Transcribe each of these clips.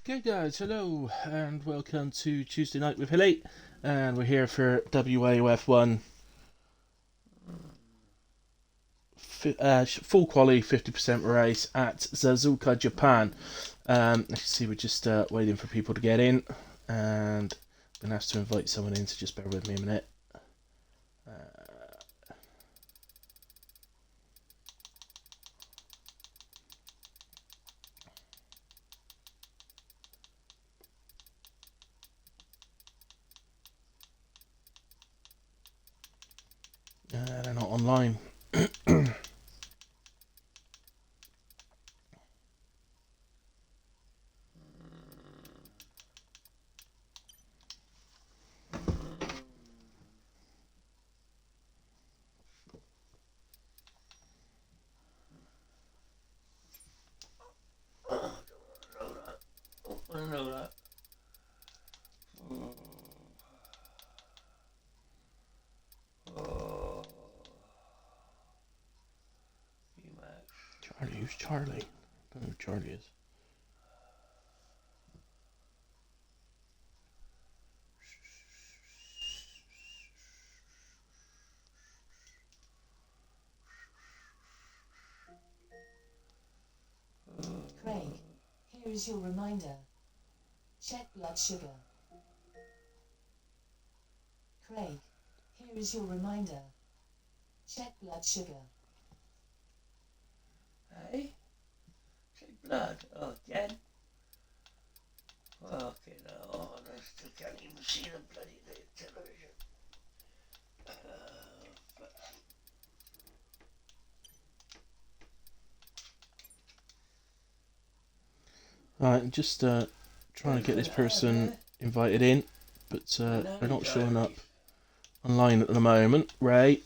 Okay guys, hello and welcome to Tuesday Night with Hilly, and we're here for WAOF1 full quali 50% race at Suzuka, Japan. As you can see, we're just waiting for people to get in, and I'm going to have to invite someone in, so just bear with me a minute. They're not online. I know that. Charlie, who's Charlie? I don't know who Charlie is. Craig, here is your reminder. Check blood sugar. Craig, here is your reminder. Check blood sugar. Hey? Check blood. Oh, again? Fucking hell, I still can't even see the bloody television. Right, just trying to get this person invited in, but they're not showing up online at the moment. Ray.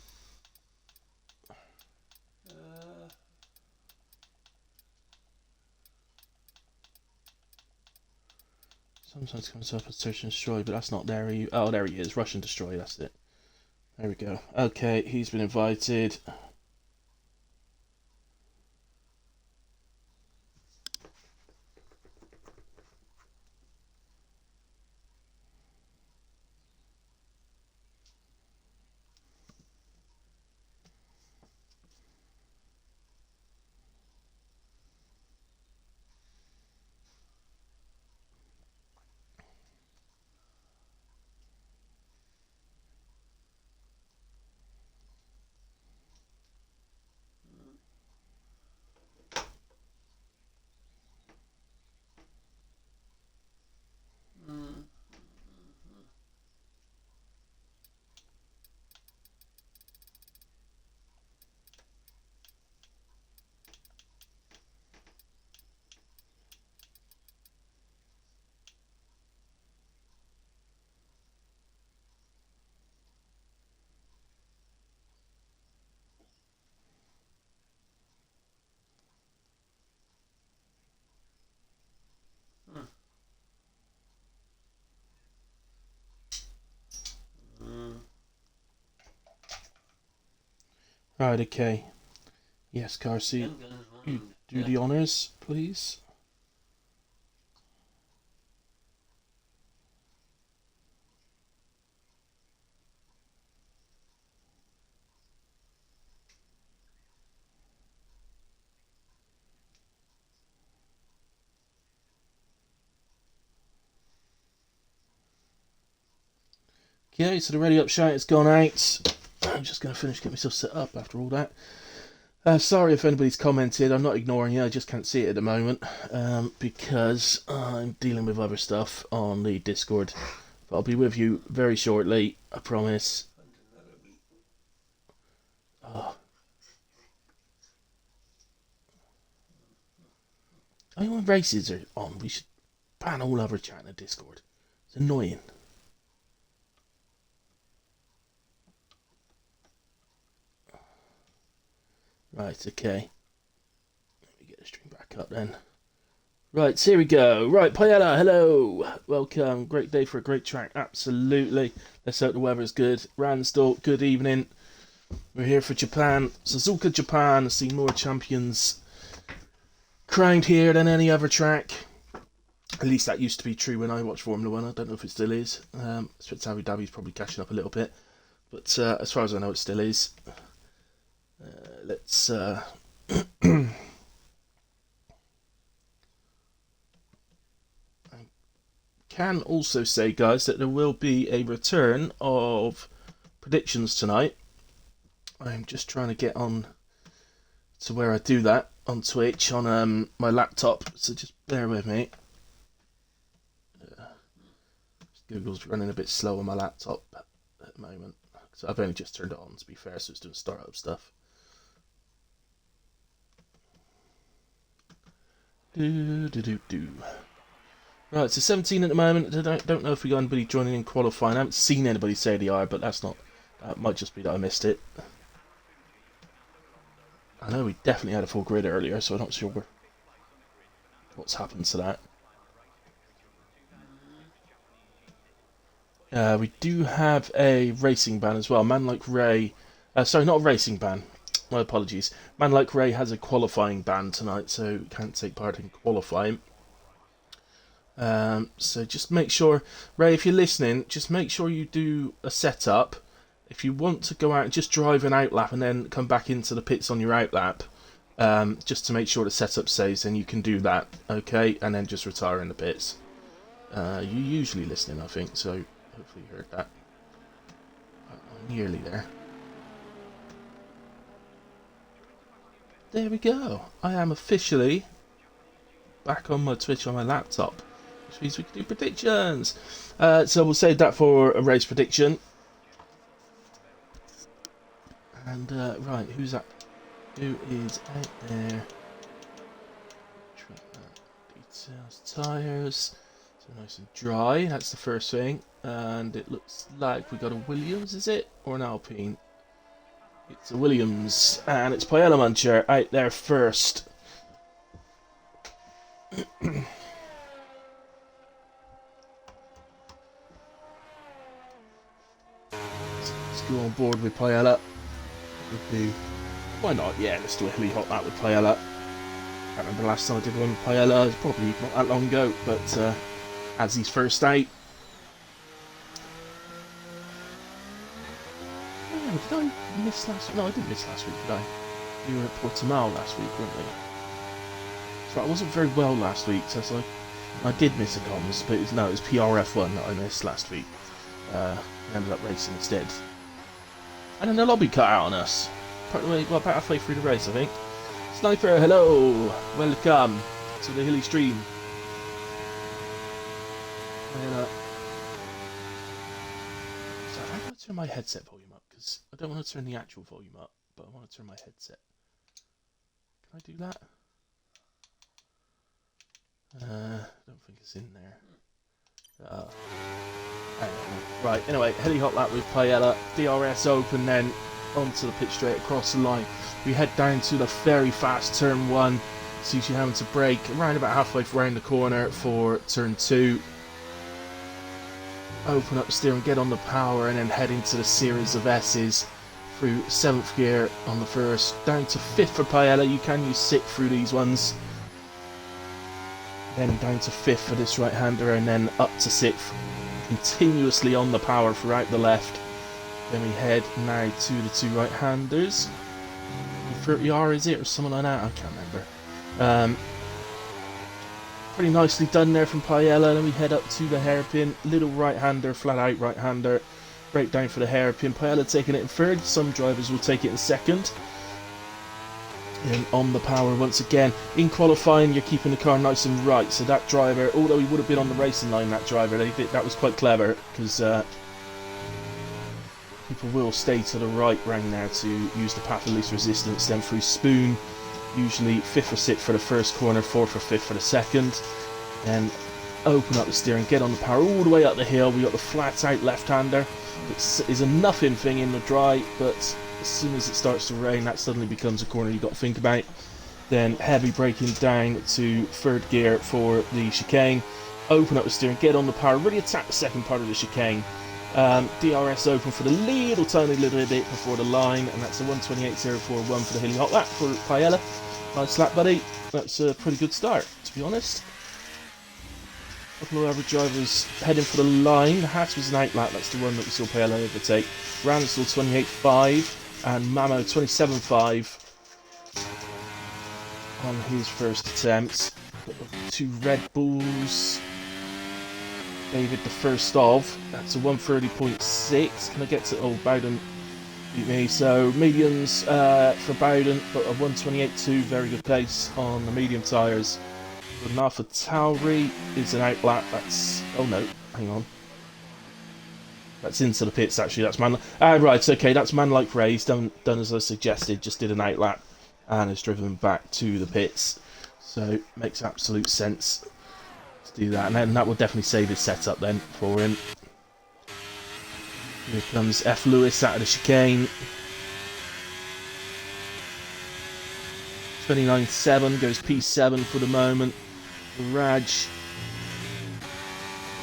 Sometimes comes up as search and destroy, but that's not there. Oh, there he is. Rush and destroy. That's it. There we go. Okay, he's been invited. Right, okay. Yes, Carcy, you do the honours, please. Okay, so the ready up shite has gone out. I'm just going to finish getting myself set up after all that. Sorry if anybody's commented. I'm not ignoring you. I just can't see it at the moment because I'm dealing with other stuff on the Discord. But I'll be with you very shortly. I promise. Oh. I mean, when races are on, we should ban all other chat in the Discord. It's annoying. Right, okay. Let me get the stream back up then. Right, so here we go. Right, Paella, hello. Welcome. Great day for a great track. Absolutely. Let's hope the weather's good. Ransdorf, good evening. We're here for Japan. Suzuka, Japan. See more champions crowned here than any other track. At least that used to be true when I watched Formula 1. I don't know if it still is. I expect Abu Dhabi's probably catching up a little bit. But as far as I know, it still is. Let's... can also say, guys, that there will be a return of predictions tonight. I'm just trying to get on to where I do that on Twitch on my laptop, so just bear with me. Google's running a bit slow on my laptop at the moment, so I've only just turned it on, to be fair, so it's doing startup stuff. Right, so 17 at the moment. I don't know if we got anybody joining in qualifying. I haven't seen anybody say they are, but that might just be that I missed it. I know we definitely had a full grid earlier, so I'm not sure what's happened to that. We do have a racing ban as well. Man Like Ray... sorry, not a racing ban. My apologies. Man Like Ray has a qualifying ban tonight, so can't take part in qualifying. So just make sure, Ray, if you're listening, just make sure you do a setup. If you want to go out and just drive an outlap and then come back into the pits on your outlap, just to make sure the setup saves, then you can do that, okay? And then just retire in the pits. You're usually listening, I think, so hopefully you heard that. I'm nearly there. There we go. I am officially back on my Twitch on my laptop. Which means we can do predictions. So we'll save that for a race prediction. And right, who's that? Who is out there? Details, tyres. So nice and dry. That's the first thing. And it looks like we got a Williams, is it, or an Alpine? It's a Williams, and it's Paella Muncher out there first. Let's go on board with Paella. Why not? Yeah, let's do a hilly hot lap with Paella. I remember the last time I did one with Paella, it was probably not that long ago, but as he's first out. Oh, did I miss last week? No, I didn't miss last week, did I? We were at Portimao last week, weren't we? So I wasn't very well last week, so it's like I did miss a comms, but it was PRF1 that I missed last week. I ended up racing instead. And then the lobby cut out on us. About halfway through the race, I think. Sniper, hello! Welcome to the hilly stream. So how do I turn my headset volume up? Because I don't want to turn the actual volume up, but I want to turn my headset. Can I do that? I don't think it's in there. Right, anyway, heli hot lap with Paella, DRS open, then onto the pit straight across the line. We head down to the very fast turn 1, sees you having to brake around about halfway around the corner for turn 2. Open up the steering, get on the power, and then head into the series of S's through 7th gear on the first, down to 5th for Paella. You can use 6th through these ones. Then down to 5th for this right-hander, and then up to 6th, continuously on the power throughout the left. Then we head now to the two right-handers. 30R is it, or something like that? I can't remember. Pretty nicely done there from Paella. Then we head up to the hairpin, little right-hander, flat-out right-hander. Breakdown for the hairpin. Paella taking it in third. Some drivers will take it in second. And on the power once again. In qualifying, you're keeping the car nice and right. So that driver, although he would have been on the racing line, that driver, that was quite clever, because people will stay to the right round now to use the path of least resistance. Then through Spoon, usually 5th or 6th for the first corner, 4th or 5th for the second. Then open up the steering, get on the power all the way up the hill. We got the flat out left-hander. It is a nothing thing in the dry, but as soon as it starts to rain, that suddenly becomes a corner you've got to think about. Then heavy braking down to 3rd gear for the chicane. Open up the steering, get on the power, really attack the second part of the chicane. DRS open for the little tiny little bit before the line, and that's a 128.041 for the hilly hot lap for Paella. Nice lap, buddy. That's a pretty good start, to be honest. couple of other drivers heading for the line. Haas was an outlap, that's the one that we saw Paolo overtake. Ransdell 28.5 and Mamo 27.5 on his first attempt. Two Red Bulls. David the first of. That's a 130.6. Can I get to... Oh, Bowden beat me. So mediums for Bowden, but a 128.2. Very good pace on the medium tyres. Good enough for Tauri is an outlap. That's... Oh no, hang on. That's into the pits actually. That's man. Right, okay, that's man like Ray's done as I suggested. Just did an outlap and has driven back to the pits. So makes absolute sense to do that, and then that will definitely save his setup then for him. Here comes F. Lewis out of the chicane. 29.7 goes P7 for the moment. Raj.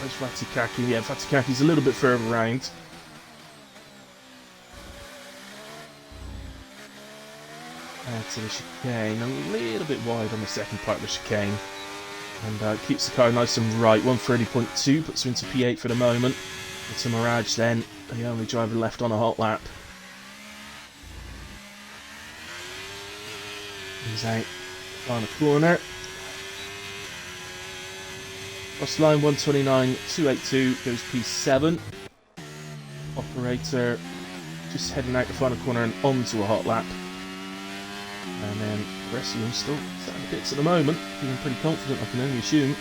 Where's Vatikaki? Yeah, Vatikaki's a little bit further around. To the chicane, a little bit wide on the second part of the chicane, and keeps the car nice and right. 130.2 puts him into P8 for the moment. It's a Mirage then, the only driver left on a hot lap. He's out on the corner. Cross line 129.282 goes P7. Operator just heading out the final corner and onto a hot lap. And then the rest of them still sat in the pits at the moment, feeling pretty confident, I can only assume.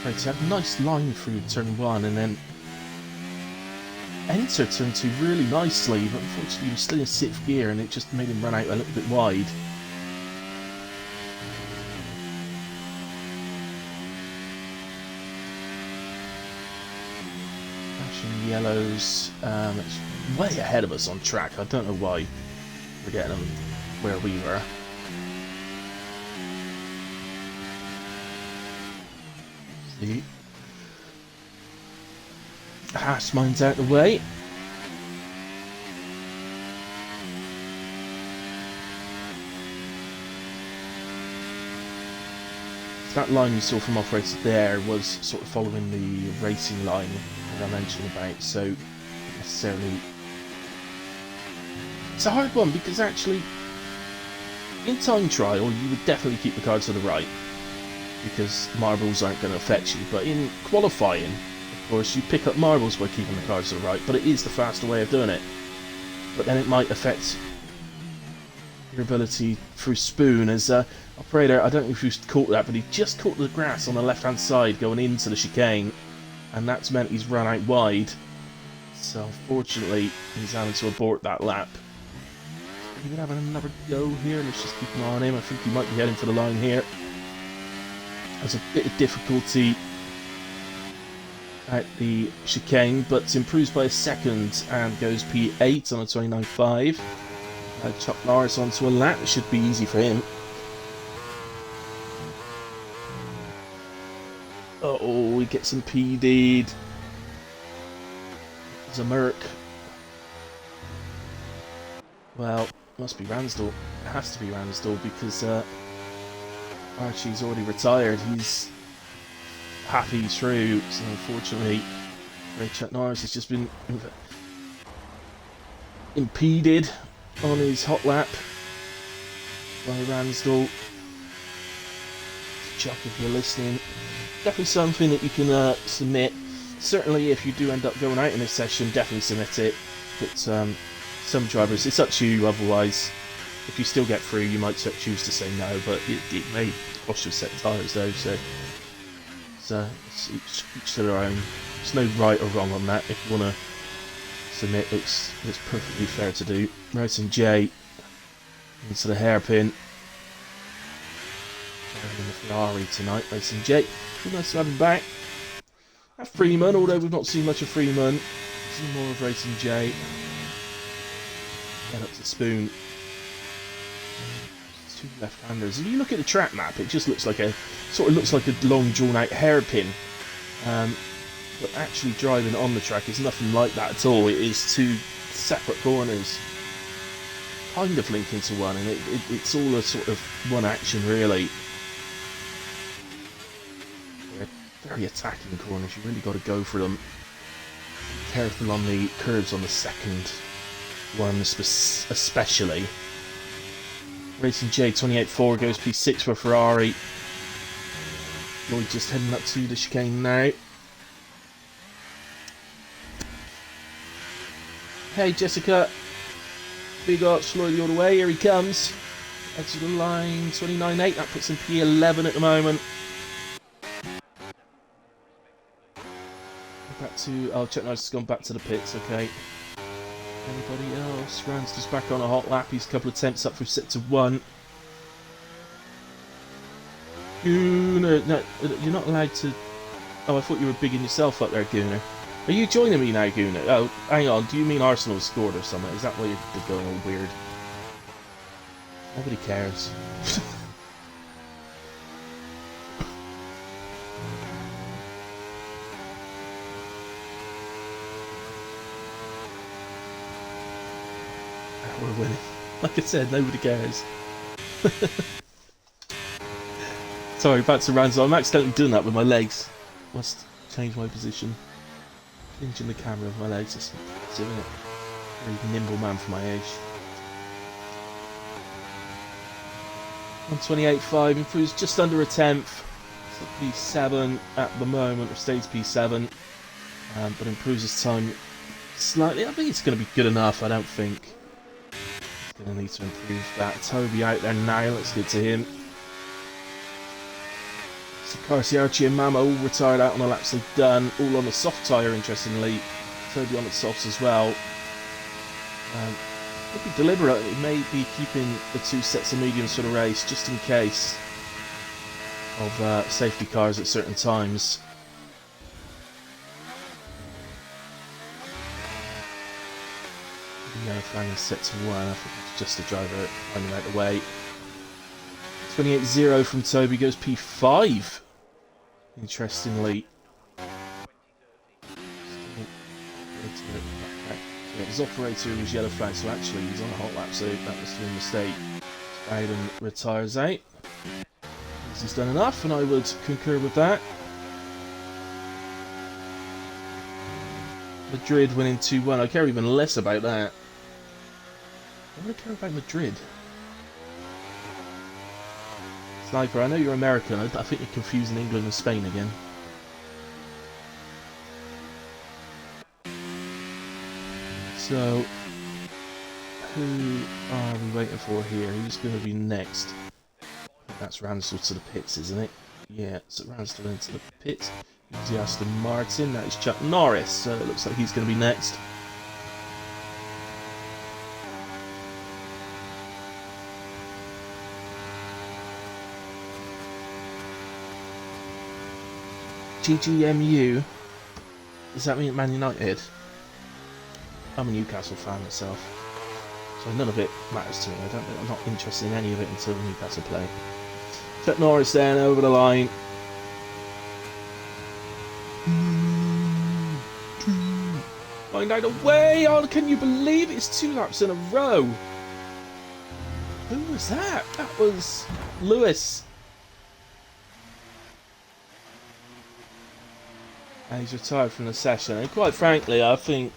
Right, so had a nice line through turn 1 and then enter turn 2 really nicely, but unfortunately he was still in 6th gear and it just made him run out a little bit wide. Yellows, it's way ahead of us on track. I don't know why we're getting them where we were. See, Haas mine's out of the way. That line you saw from operator there was sort of following the racing line that I mentioned about, so necessarily it's a hard one because actually in time trial you would definitely keep the car to the right because marbles aren't going to affect you, but in qualifying of course you pick up marbles by keeping the car to the right, but it is the faster way of doing it. But then it might affect your ability through spoon as operator. I don't know if you caught that, but he just caught the grass on the left hand side going into the chicane, and that's meant he's run out wide, so unfortunately he's having to abort that lap. He's going to have another go here. Let's just keep an eye on him. I think he might be heading for the line here. Has a bit of difficulty at the chicane, but improves by a second and goes P8 on a 29.5. Chuck Norris onto a lap. It should be easy for him. Oh, he gets impeded. There's a Merc. Well, must be Ransdell. It has to be Ransdell because Archie's already retired. He's happy through, so unfortunately Chuck Norris has just been impeded on his hot lap by Ransdell. Chuck, if you're listening, definitely something that you can submit. Certainly if you do end up going out in this session, definitely submit it. But some drivers, it's up to you otherwise. If you still get through, you might choose to say no, but it may cost you a set of tyres though, so it's each to their own. There's no right or wrong on that. If you want to submit, it's perfectly fair to do. Racing J into the hairpin. Driving in the Ferrari tonight, Racing J. Nice to have him back. Have Freeman, although we've not seen much of Freeman. See more of Racing J. Get up to Spoon. Two left-handers. If you look at the track map, it just looks like a long drawn-out hairpin. but actually driving on the track is nothing like that at all. It is two separate corners, kind of linked into one, and it's all a sort of one action, really. They're very attacking corners. You really got to go for them. Be careful on the curves on the second one, especially. Racing J284 goes P6 for Ferrari. Lloyd just heading up to the chicane now. Hey Jessica, big arch Lloyd the other way, here he comes. Edge of the line, 29.8, that puts him P11 at the moment. Back to, oh, Chuck Norris has gone back to the pits, okay. Anybody else? Ramsden's back on a hot lap, he's a couple of attempts up through sector 1. Gooner, no, you're not allowed to... Oh, I thought you were bigging yourself up there, Gooner. Are you joining me now, Gooner? Oh, hang on, do you mean Arsenal scored or something? Is that why you're going all weird? Nobody cares. We're winning. Like I said, nobody cares. Sorry, back to Ranzo. I'm accidentally doing that with my legs. Must change my position. Changing the camera with my legs, just doing it. Very nimble man for my age. 128.5, improves just under a tenth. It's at P7 at the moment, or stays P7. But improves his time slightly. I think it's going to be good enough, I don't think. He's going to need to improve that. Toby out there now, let's get to him. Carsi, Archie and Mama all retired out on the laps they've done, all on the soft tyre interestingly. Toby on the softs as well. Could be deliberate, it may be keeping the two sets of mediums for the race just in case of safety cars at certain times. The yellow flag is set to 1, I think it's just the driver finding out the way. 28.0 from Toby goes P5. Interestingly. Yeah, his operator was yellow flag, so actually he's on a hot lap, so that was a mistake. Aiden retires out. He's done enough, and I would concur with that. Madrid winning 2-1. I care even less about that. I want to care about Madrid. Sniper, I know you're American. I think you're confusing England and Spain again. So, who are we waiting for here? Who's going to be next? That's Ransdell to the pits, isn't it? Yeah, so Ransdell into the pits. Here's the Aston Martin. That is Chuck Norris. So it looks like he's going to be next. GGMU. Does that mean Man United? I'm a Newcastle fan myself, so none of it matters to me. I'm not interested in any of it until Newcastle play. Chuck Norris then over the line. Find out a way. Oh, can you believe it? It's 2 laps in a row. Who was that? That was Lewis. And he's retired from the session. And quite frankly, I think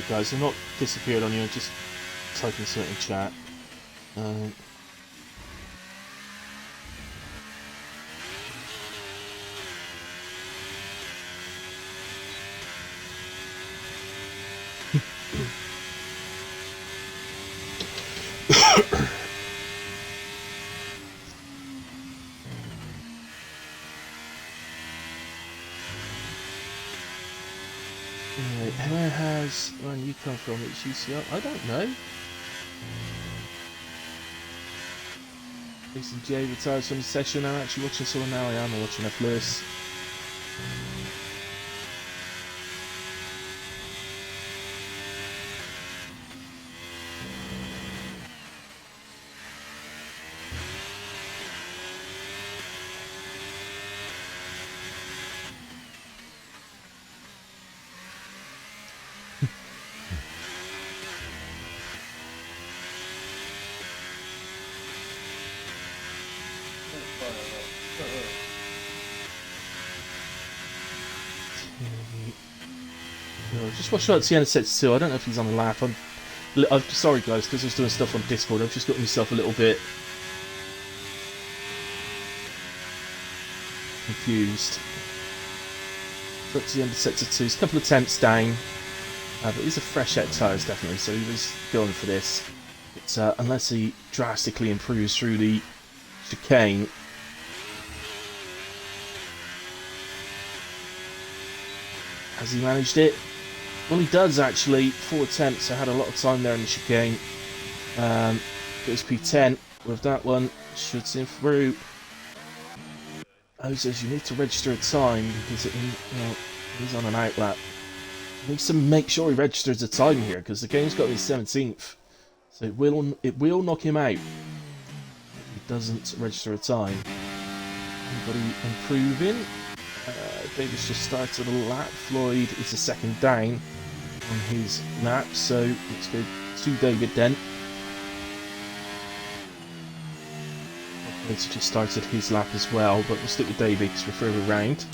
Guys, I'm not disappeared on you, I'm just typing something in chat. Where has you come from? It's UCL? I don't know. Jason J retires from the session. I'm actually watching someone now. I am watching F. Lewis. Just watched out at the end of set 2. I don't know if he's on the lap. I'm sorry guys, because I was doing stuff on Discord. I've just got myself a little bit confused. Got to the end of sector 2. He's a couple of attempts down, but he's a fresh set of tyres definitely, so he was going for this. But unless he drastically improves through the chicane, has he managed it? Well, he does actually. 4 attempts. I had a lot of time there in the chicane. Goes P10 with that one. Shoots him through. Oh, says you need to register a time because he's on an outlap. He needs to make sure he registers a time here because the game's got his 17th, so it will knock him out if he doesn't register a time. Anybody improving? Davis just started a lap. Floyd is a second down on his lap, so let's go to David then. Floyd's just started his lap as well, but we'll stick with David because we're further round.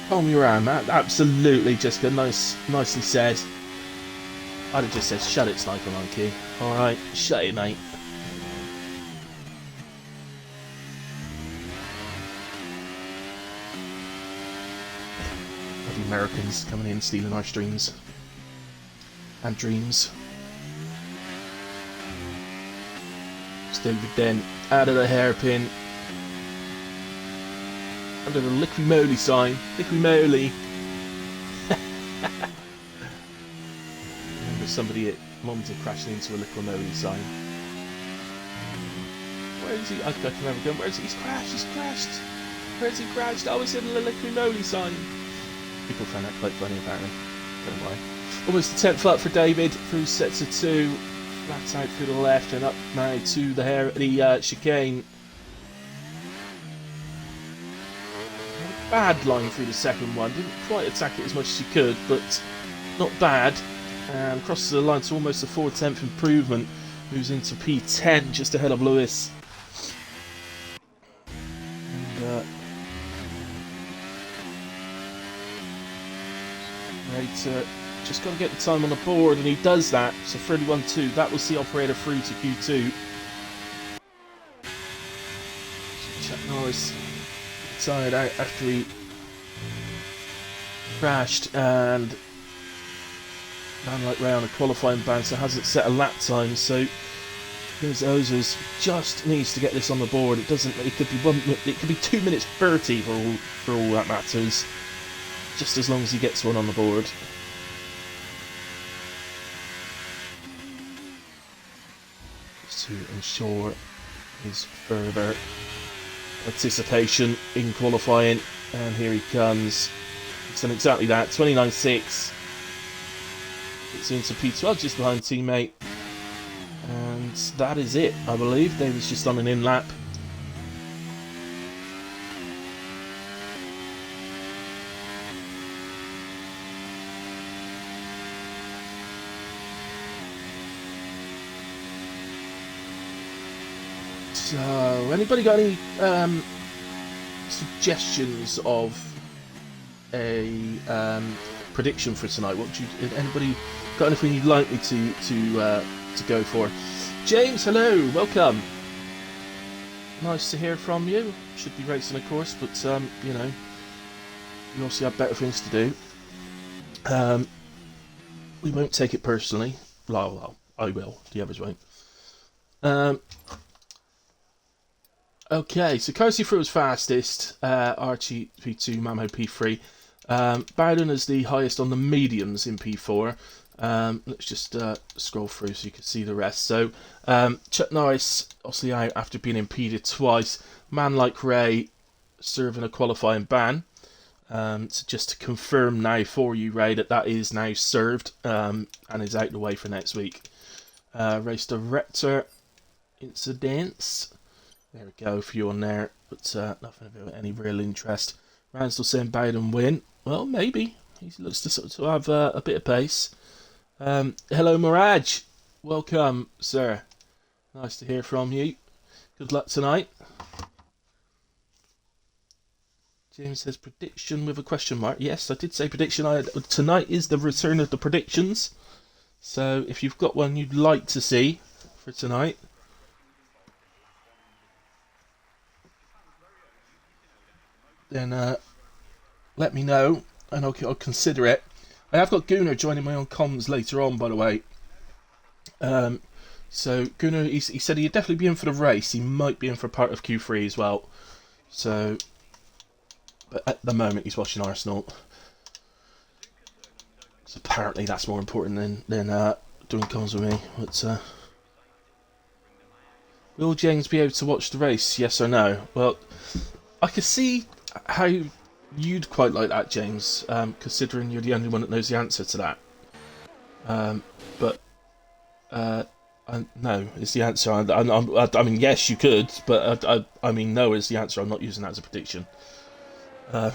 Hold me around, Matt. Absolutely, Jessica. Nicely said. I'd have just said, shut it, Sniper Monkey. Alright, shut it, mate. The Americans coming in, stealing our streams and dreams. David then out of the hairpin, under the Liqui Moly sign. Liqui Moly. Remember somebody at Monza crashing into a Liqui Moly sign. Where is he? I can never go. Where is he? He's crashed. He's crashed. Where has he crashed? Oh, it's in the Liqui Moly sign. People found that quite funny, apparently. Don't know why. Almost the 10th lap for David through sets of 2. Flat out through the left and up now to the chicane. Bad line through the second one. Didn't quite attack it as much as he could, but not bad. And crosses the line to almost a 4/10 improvement. Moves into P10 just ahead of Lewis. And right, just got to get the time on the board, and he does that. So 31.2. That will see operator through to Q2. Chuck Norris retired out after he crashed and ran like round a qualifying bounce, so hasn't set a lap time. So here's Ozers. Just needs to get this on the board. It doesn't. It could be It could be 2 minutes 30 for all that matters. Just as long as he gets one on the board. To ensure his further participation in qualifying, and here he comes. He's done exactly that. 29.6. It's into P12 just behind teammate, and that is it, I believe. David's just on an in lap. So, anybody got any suggestions of a prediction for tonight. What would you? Anybody got anything you'd like me to go for? James, hello, welcome. Nice to hear from you. Should be racing, of course, but you know, you obviously have better things to do. We won't take it personally. Well, I will. The others won't. Okay, so Cozy through was fastest. Archie P2, Mamo P3. Bowden is the highest on the mediums in P4. Let's just scroll through so you can see the rest. So Chuck Norris obviously out after being impeded twice. Man like Ray serving a qualifying ban. So just to confirm now for you, Ray, that is now served and is out the way for next week. Race director incidents. There we go, a few on there, but nothing of any real interest. Ransdell saying Bowden win. Well, maybe. He looks to have a bit of pace. Hello, Mirage. Welcome, sir. Nice to hear from you. Good luck tonight. James says prediction with a question mark. Yes, I did say prediction. Tonight is the return of the predictions. So if you've got one you'd like to see for tonight, then let me know and I'll consider it. I have got Gunnar joining me on comms later on, by the way. So Gunnar, he said he'd definitely be in for the race. He might be in for part of Q3 as well. So, but at the moment he's watching Arsenal. So apparently that's more important than doing comms with me. But will James be able to watch the race? Yes or no? Well, I can see how you'd quite like that, James, considering you're the only one that knows the answer to that. But no is the answer. I mean, yes, you could, but I mean, no is the answer. I'm not using that as a prediction. I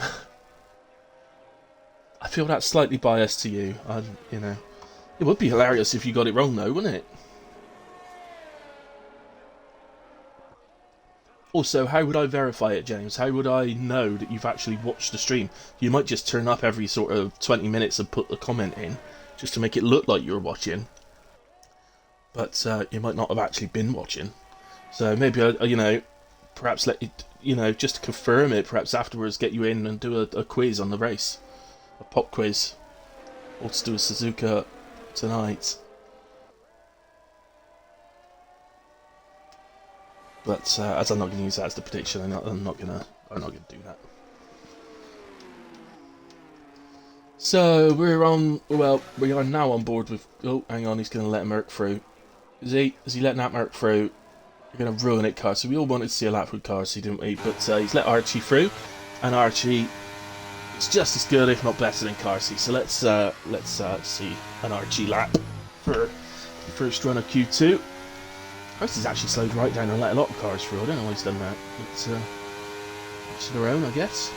feel that's slightly biased to you. You know, it would be hilarious if you got it wrong, though, wouldn't it? Also, how would I verify it, James? How would I know that you've actually watched the stream? You might just turn up every sort of 20 minutes and put a comment in, just to make it look like you're watching. But you might not have actually been watching. So maybe, you know, perhaps let you, you know, just to confirm it, perhaps afterwards get you in and do a quiz on the race. A pop quiz. Or to do a Suzuka tonight. But as I'm not going to use that as the prediction, I'm not going to do that. So we are now on board with. Oh, hang on, he's going to let Merc through. Is he letting that Merc through? You're going to ruin it, Carsey. We all wanted to see a lap with Carsey, didn't we? But he's let Archie through, and Archie is just as good, if not better, than Carsey. So let's see an Archie lap for the first run of Q2. Carsey's actually slowed right down and let a lot of cars through. I don't know why he's done that. It's to their own, I guess.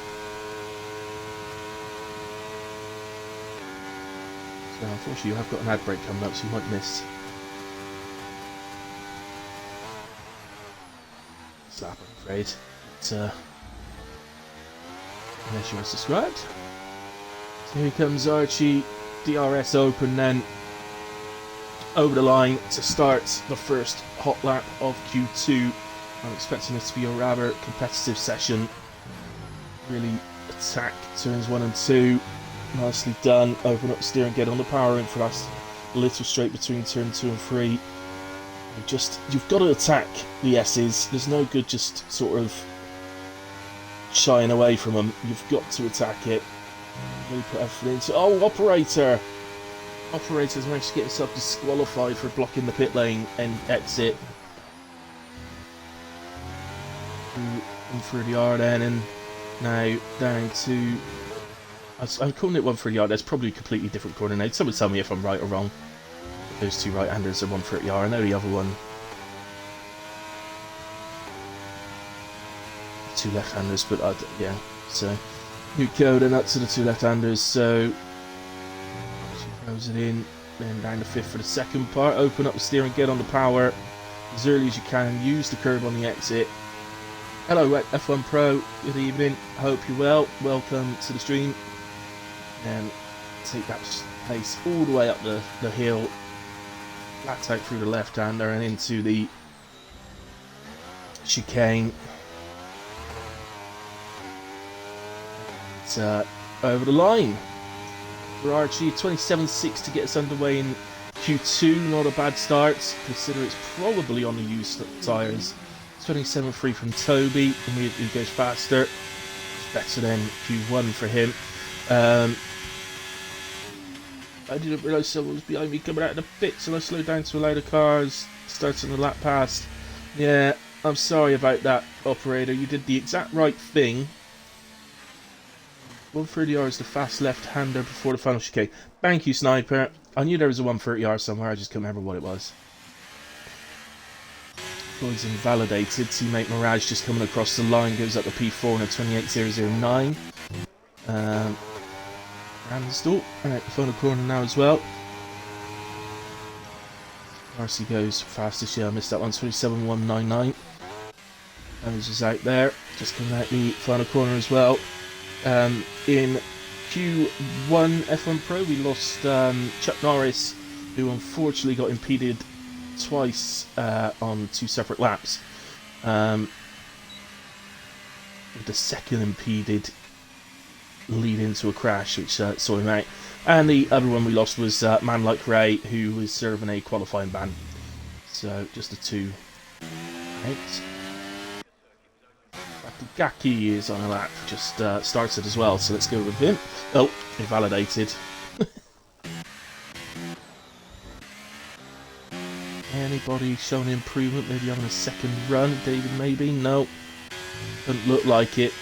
So unfortunately, you have got an ad break coming up, so you might miss. Slap, I'm afraid. But, unless you are subscribed. So here comes Archie, DRS open then. Over the line to start the first hot lap of Q2. I'm expecting this to be a rather competitive session. Really attack turns 1 and 2. Nicely done. Open up the steering, get on the power in for that little straight between turn 2 and 3. You've got to attack the S's. There's no good just sort of shying away from them. You've got to attack it. Really put effort into. Oh, operator! Operator's managed to get himself disqualified for blocking the pit lane and exit. One through the yard then, and now down to. I'm calling it 1 through the yard. There's probably completely different coordinates. Someone tell me if I'm right or wrong. Those two right-handers are 1 through the yard. I know the other one. 2 left-handers, but yeah. So new code and up to the 2 left-handers. So. Throws it in, then down to 5th for the second part. Open up the steering, get on the power as early as you can. Use the curb on the exit. Hello, F1 Pro. Good evening. Hope you're well. Welcome to the stream. and take that pace all the way up the hill, flat out through the left-hander and into the chicane. It's over the line. For Archie, 27.6 to get us underway in Q2. Not a bad start. Consider it's probably on the used tyres. 27.3 from Toby. Immediately goes faster. It's better than Q1 for him. I didn't realise someone was behind me coming out of the pits, and I slowed down to allow the cars starting the lap past. Yeah, I'm sorry about that, operator. You did the exact right thing. 130R is the fast left-hander before the final chicane. Thank you, Sniper. I knew there was a 130R somewhere, I just couldn't remember what it was. Floyd's invalidated. Teammate Mirage just coming across the line, goes up to P4 in a 28.009. Ramsdorp out the final corner now as well. RC goes fastest, yeah, I missed that one, 27.199. Evans is out there, just coming out the final corner as well. In Q1 F1 Pro we lost Chuck Norris, who unfortunately got impeded twice on 2 separate laps. With the second impeded lead into a crash, which saw him out. And the other one we lost was Man Like Ray, who was serving a qualifying ban. So just the 2 out. Gaki is on a lap, just started as well, so let's go with him. Oh, invalidated. Anybody showing improvement? Maybe having a second run? David, maybe? No. Doesn't look like it.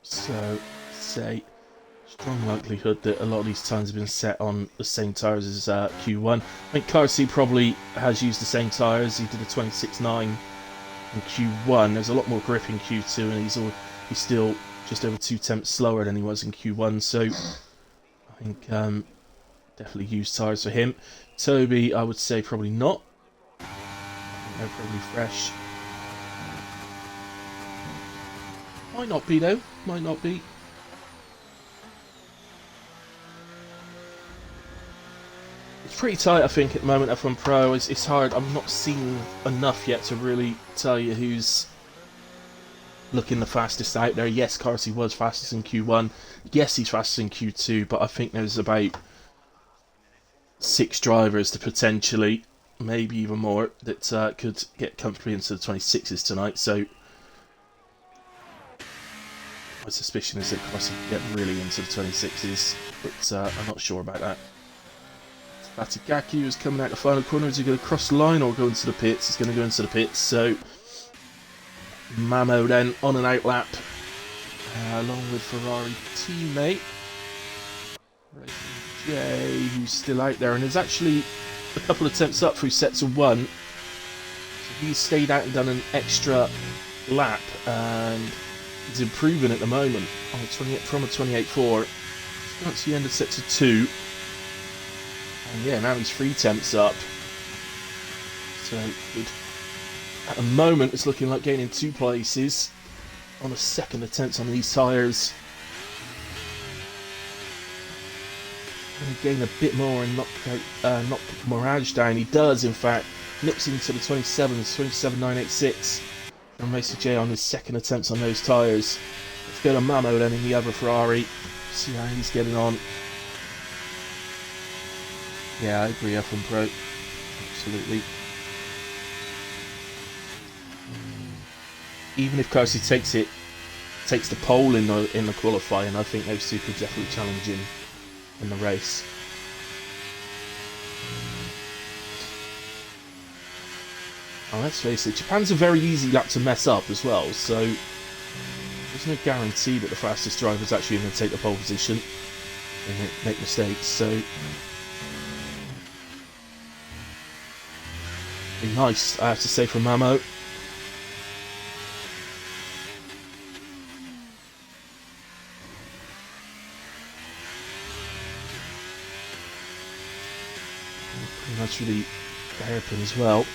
So, say, strong likelihood that a lot of these times have been set on the same tyres as Q1. I think Carsey probably has used the same tyres. He did a 26.9 in Q1. There's a lot more grip in Q2, and he's still just over 2 tenths slower than he was in Q1. So, I think definitely used tyres for him. Toby, I would say probably not. They're probably fresh. Might not be though. Might not be. It's pretty tight, I think, at the moment. F1 Pro. It's hard. I've not seen enough yet to really tell you who's looking the fastest out there. Yes, Carsey was fastest in Q1. Yes, he's fastest in Q2. But I think there's about 6 drivers to potentially, maybe even more, that could get comfortably into the 26s tonight. So my suspicion is that Carsey could get really into the 26s, but I'm not sure about that. Batigaki is coming out the final corner. Is he going to cross the line or go into the pits? He's going to go into the pits. So Mamo then on an out lap, along with Ferrari teammate Jay, who's still out there, and there's actually a couple of attempts up through sets of 1. So he's stayed out and done an extra lap, and he's improving at the moment on from a 28.4. That's the end of sets of 2. And yeah, now he's 3 temps up. So good. At the moment, it's looking like gaining 2 places on a second attempt on these tyres. Going to gain a bit more and knock Mirage down. He does, in fact, nips into the 27s, 27.986 from Racer J on his second attempts on those tyres. Let's go to Mamo then in the other Ferrari. See how he's getting on. Yeah, I agree, F1 Pro. Absolutely. Even if Carsey takes the pole in the qualifying, I think those 2 could definitely challenge him in the race. Oh, let's face it, Japan's a very easy lap to mess up as well, so there's no guarantee that the fastest driver is actually going to take the pole position and make mistakes, so be nice, I have to say, for Mamo. Pretty much really the hairpin as well.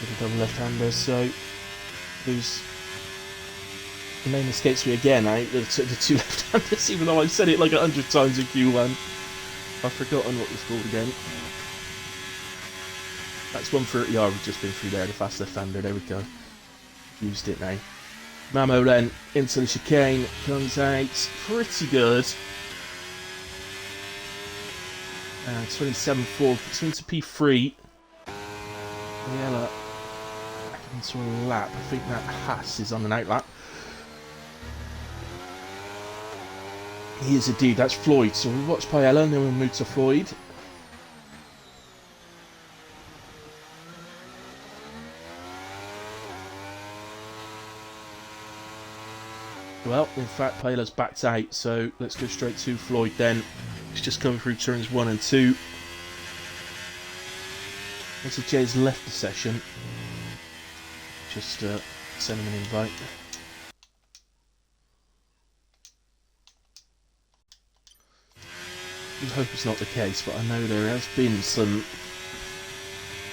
with a double left-hander, so who's the name escapes me again, the two left-handers, even though I've said it like 100 times in Q1. I've forgotten what it was called again. That's 130R, we've just been through there, the fast left-hander, there we go. Used it now. Mamo then into the chicane, comes out pretty good. 27.4, puts him into P3. Yella back into a lap. I think that Haas is on an outlap. He is indeed, that's Floyd. So we'll watch Paella and then we'll move to Floyd. Well, in fact, Paella's backed out, so let's go straight to Floyd then. He's just coming through turns 1 and 2. As Jay's left the session, just send him an invite. I hope it's not the case, but I know there has been some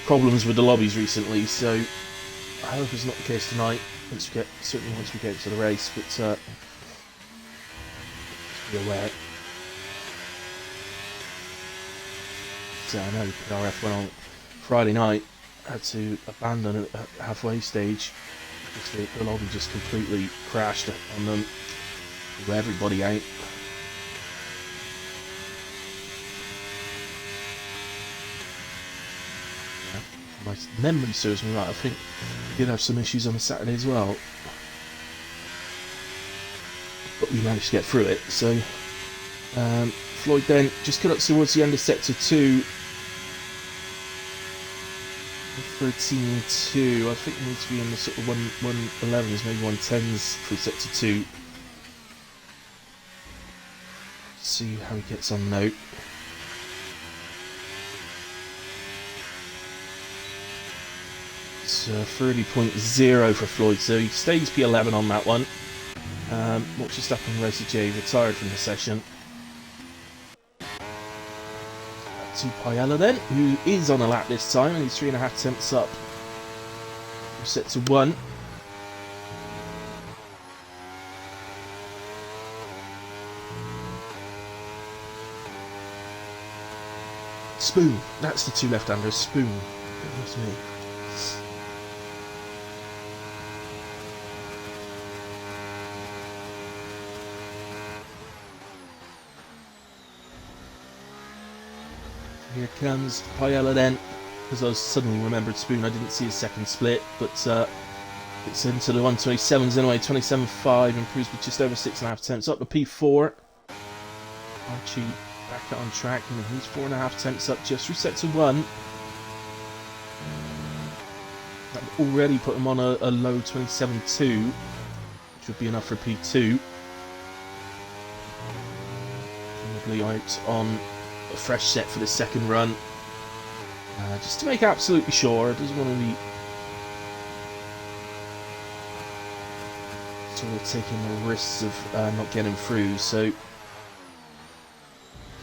problems with the lobbies recently, so I hope it's not the case tonight. Certainly once we get to the race, but just be aware. So I know RF went on Friday night, had to abandon it at halfway stage because the lobby just completely crashed on them, with everybody out. My memory serves me right, I think we did have some issues on the Saturday as well, but we managed to get through it. So Floyd then just cut up towards the end of sector 2. 13.2, I think we need to be in the sort of 111s, maybe 110s for sector 2. See how he gets on now. It's 30.0 for Floyd, so he stays P11 on that one. What just happened, Racer J retired from the session. To Paella then, who is on a lap this time, and he's 3.5 tenths up. We're set to 1. Spoon, that's the two left-handers, Spoon. Goodness me. Here comes Paella then, because I suddenly remembered Spoon. I didn't see his second split, but it's into the 127s anyway. 27.5, improves with just over 6.5 tenths up to P4. Archie back on track, and he's 4.5 tenths up, just reset to 1. That would already put him on a low 27.2, which would be enough for P2. Probably out on a fresh set for the second run, just to make absolutely sure. Doesn't want to be sort of taking the risks of not getting through. So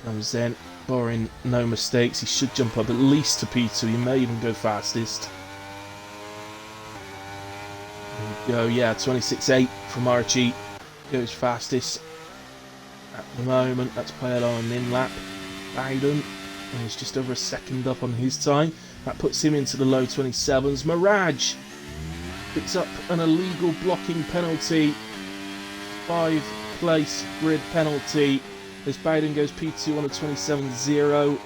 comes then, barring no mistakes, he should jump up at least to P2. He may even go fastest. There we go. Yeah, 26.8 from Archie goes fastest at the moment. That's Paella on an in lap. Bowden, and he's just over a second up on his time. That puts him into the low 27s. Mirage picks up an illegal blocking penalty. 5-place grid penalty. As Bowden goes P2 on a 27.0.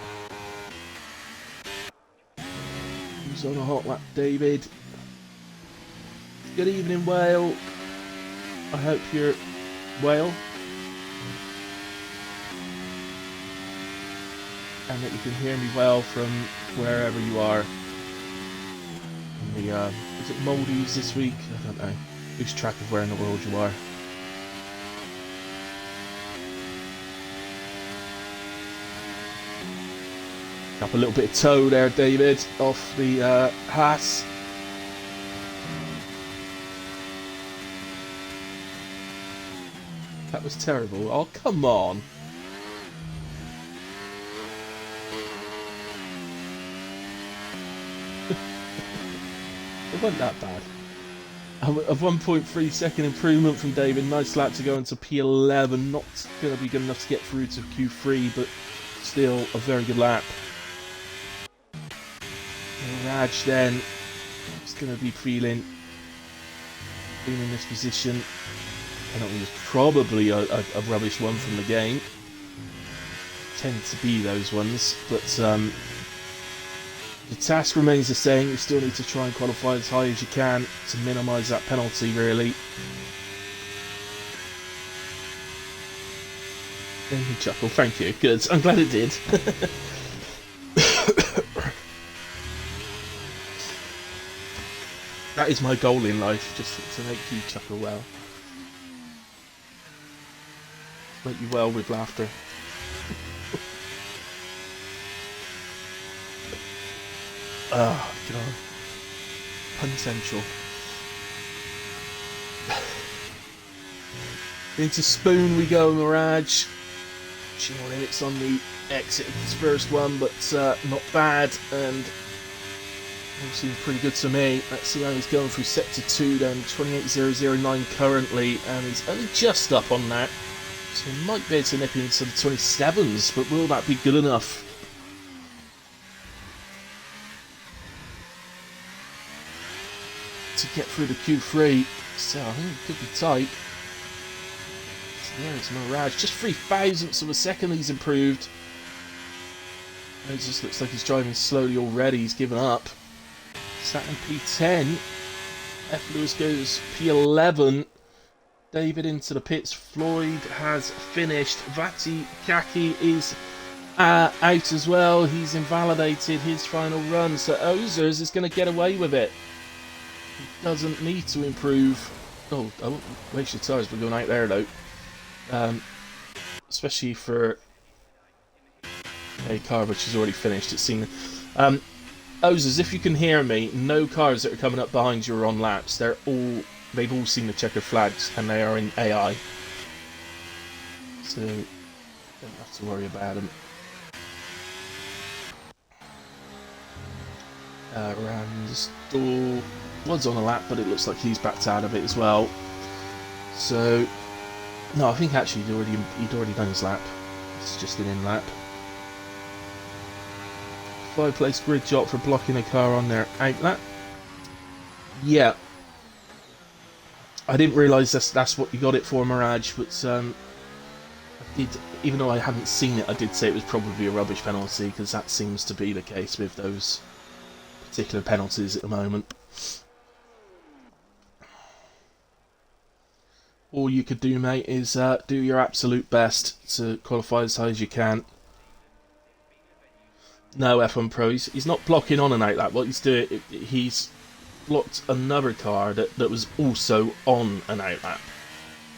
Who's on a hot lap? David. Good evening, Whale. I hope you're Whale. And that you can hear me well from wherever you are. Is it Maldives this week? I don't know. Lose track of where in the world you are. Up a little bit of toe there, David, off the Haas. That was terrible. Oh, come on. it wasn't that bad. A 1.3 second improvement from David. Nice lap to go into P11. Not going to be good enough to get through to Q3, but still a very good lap. Raj then is going to be feeling in this position. I don't think it's probably a rubbish one from the game. Tend to be those ones, but the task remains the same. You still need to try and qualify as high as you can to minimise that penalty, really. Then you chuckle. Thank you. Good. I'm glad it did. That is my goal in life, just to make you chuckle well. Make you well with laughter. Oh, God. Pun central. Into Spoon we go, Mirage. Pushing more limits on the exit of this first one, but not bad, and all seems pretty good to me. Let's see how he's going through Sector 2 down 28.009 currently, and he's only just up on that. So he might be able to nip into the 27s, but will that be good enough? To get through the Q3, so I think it could be tight. So there's Mirage, just 0.003 of a second he's improved. It just looks like he's driving slowly already, he's given up. Saturn P10, F. Lewis goes P11, David into the pits, Floyd has finished, Vati Kaki is out as well, he's invalidated his final run, so Ozers is going to get away with it. He doesn't need to improve. Oh, I won't waste your tyres by going out there though. Especially for a car which is already finished. It's seen. Ozers, if you can hear me, no cars that are coming up behind you are on laps. They've all seen the checkered flags and they are in AI. So don't have to worry about them. Ramsdell was on a lap, but it looks like he's backed out of it as well. So, no, I think actually he'd already done his lap. It's just an in lap. 5-place grid job for blocking a car on their out lap. Yeah, I didn't realise that's what you got it for, Mirage. But I did, even though I hadn't seen it, I did say it was probably a rubbish penalty because that seems to be the case with those particular penalties at the moment. All you could do, mate, is do your absolute best to qualify as high as you can. No, F1 Pro, he's not blocking on an out lap. What he's doing, he's blocked another car that was also on an out lap.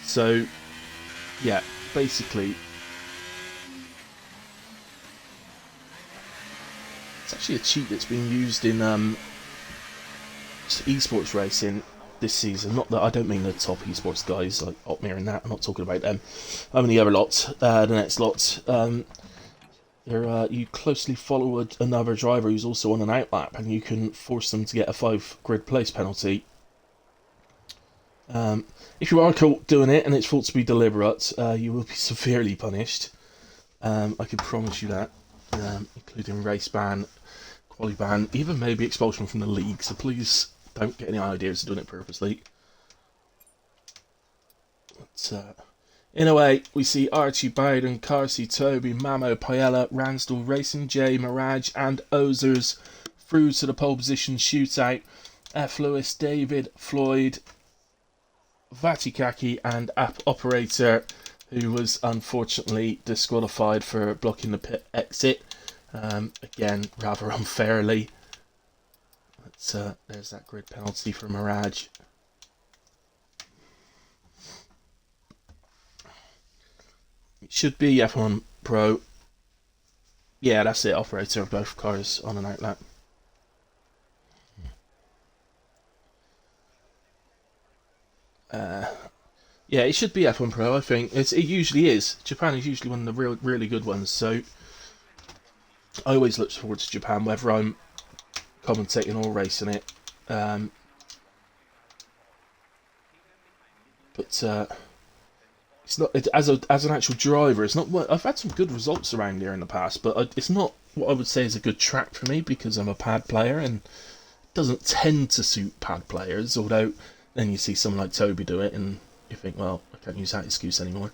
So, yeah, basically, it's actually a cheat that's been used in esports racing this season. Not that I don't mean the top esports guys like Opmir and that. I'm not talking about them. I mean the other lot, the next lot. You closely follow another driver who's also on an out lap, and you can force them to get a 5 grid place penalty. If you are caught doing it and it's thought to be deliberate, you will be severely punished. I can promise you that, including race ban, quali ban, even maybe expulsion from the league. So please don't get any ideas of doing it purposely. But, in a way, we see Archie Bowden, Carsey, Toby, Mamo, Paella, Ransdell, Racing J, Mirage and Ozers through to the pole position shootout. F. Lewis, David, Floyd, Vatikaki and App Operator, who was unfortunately disqualified for blocking the pit exit. Again, rather unfairly. But, there's that grid penalty for Mirage. It should be F1 Pro. Yeah, that's it. Operator of both cars on an out lap. Yeah, it should be F1 Pro. I think it usually is. Japan is usually one of the really good ones. So I always look forward to Japan, whether I'm commentating or racing it. but it's not as an actual driver. It's not. I've had some good results around here in the past, but it's not what I would say is a good track for me because I'm a pad player and it doesn't tend to suit pad players. Although then you see someone like Toby do it, and you think, well, I can't use that excuse anymore.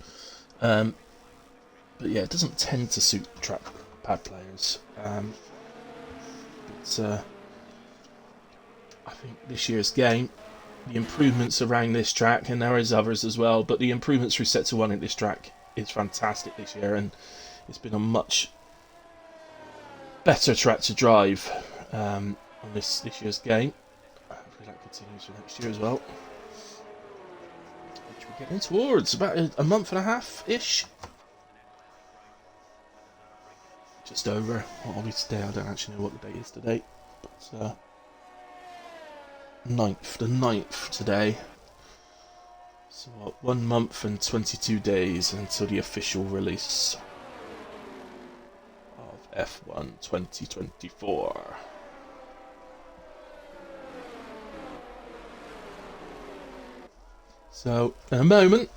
But yeah, it doesn't tend to suit pad players. But I think this year's game, the improvements around this track, and there is others as well, but the improvements through Sector 1 at this track is fantastic this year, and it's been a much better track to drive on this year's game. Hopefully that continues for next year as well. Which we're getting towards about a month and a half-ish. Just over. What are we today? I don't actually know what the date is today. But, 9th today. So what, 1 month and 22 days until the official release of F1 2024. So, in a moment,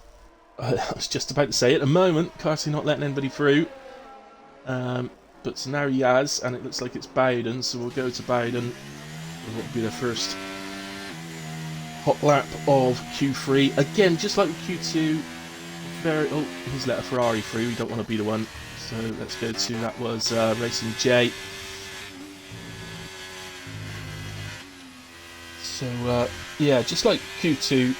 I was just about to say it, at the moment, Carty not letting anybody through. But so now he has, and it looks like it's Bowden, so we'll go to Bowden. What will be the first hot lap of Q3. Again, just like with Q2, he's let a Ferrari through, you don't want to be the one. So let's go to, that was Racing J. So, yeah, just like Q2,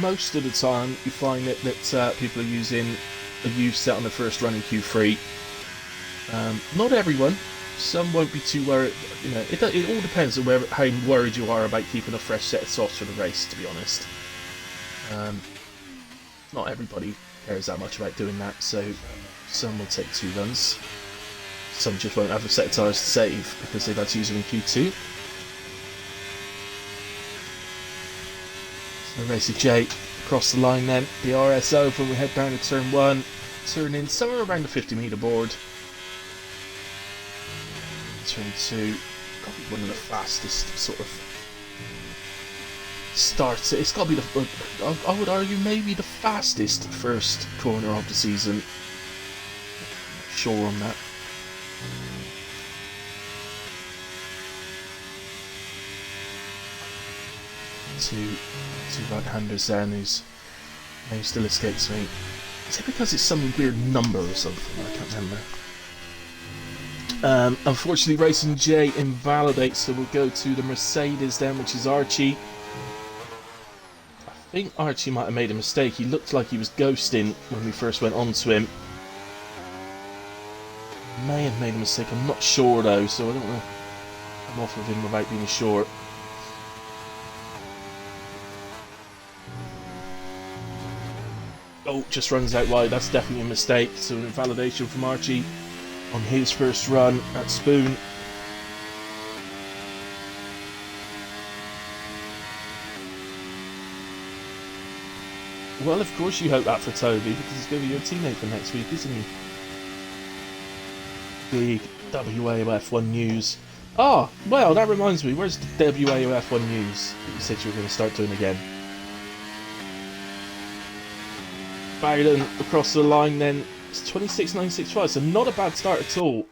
most of the time you find that people are using a U set on the first run in Q3. Not everyone. Some won't be too worried. You know, it all depends on how worried you are about keeping a fresh set of softs for the race. To be honest, not everybody cares that much about doing that. So some will take 2 runs. Some just won't have a set of tyres to save because they've had to use them in Q2. So Racer J across the line then. The RS open. We head down to turn 1. Turn in somewhere around the 50-metre board. Turn 2, probably one of the fastest sort of starts. It's got to be I would argue maybe the fastest first corner of the season. Not sure on that. Two right-handers there, and whose name still escapes me. Is it because it's some weird number or something? I can't remember. Unfortunately, Racing J invalidates, so we'll go to the Mercedes then, which is Archie. I think Archie might have made a mistake. He looked like he was ghosting when we first went on to him. May have made a mistake, I'm not sure though, so I don't want to come off of him without being sure. Oh, just runs out wide, that's definitely a mistake, so an invalidation from Archie on his first run at Spoon. Well, of course you hope that for Toby, because he's going to be your teammate for next week, isn't he? Big WAOF1 news. Ah, well, that reminds me, where's the WAOF1 news that you said you were going to start doing again? Bowden across the line then. It's 26.965, so not a bad start at all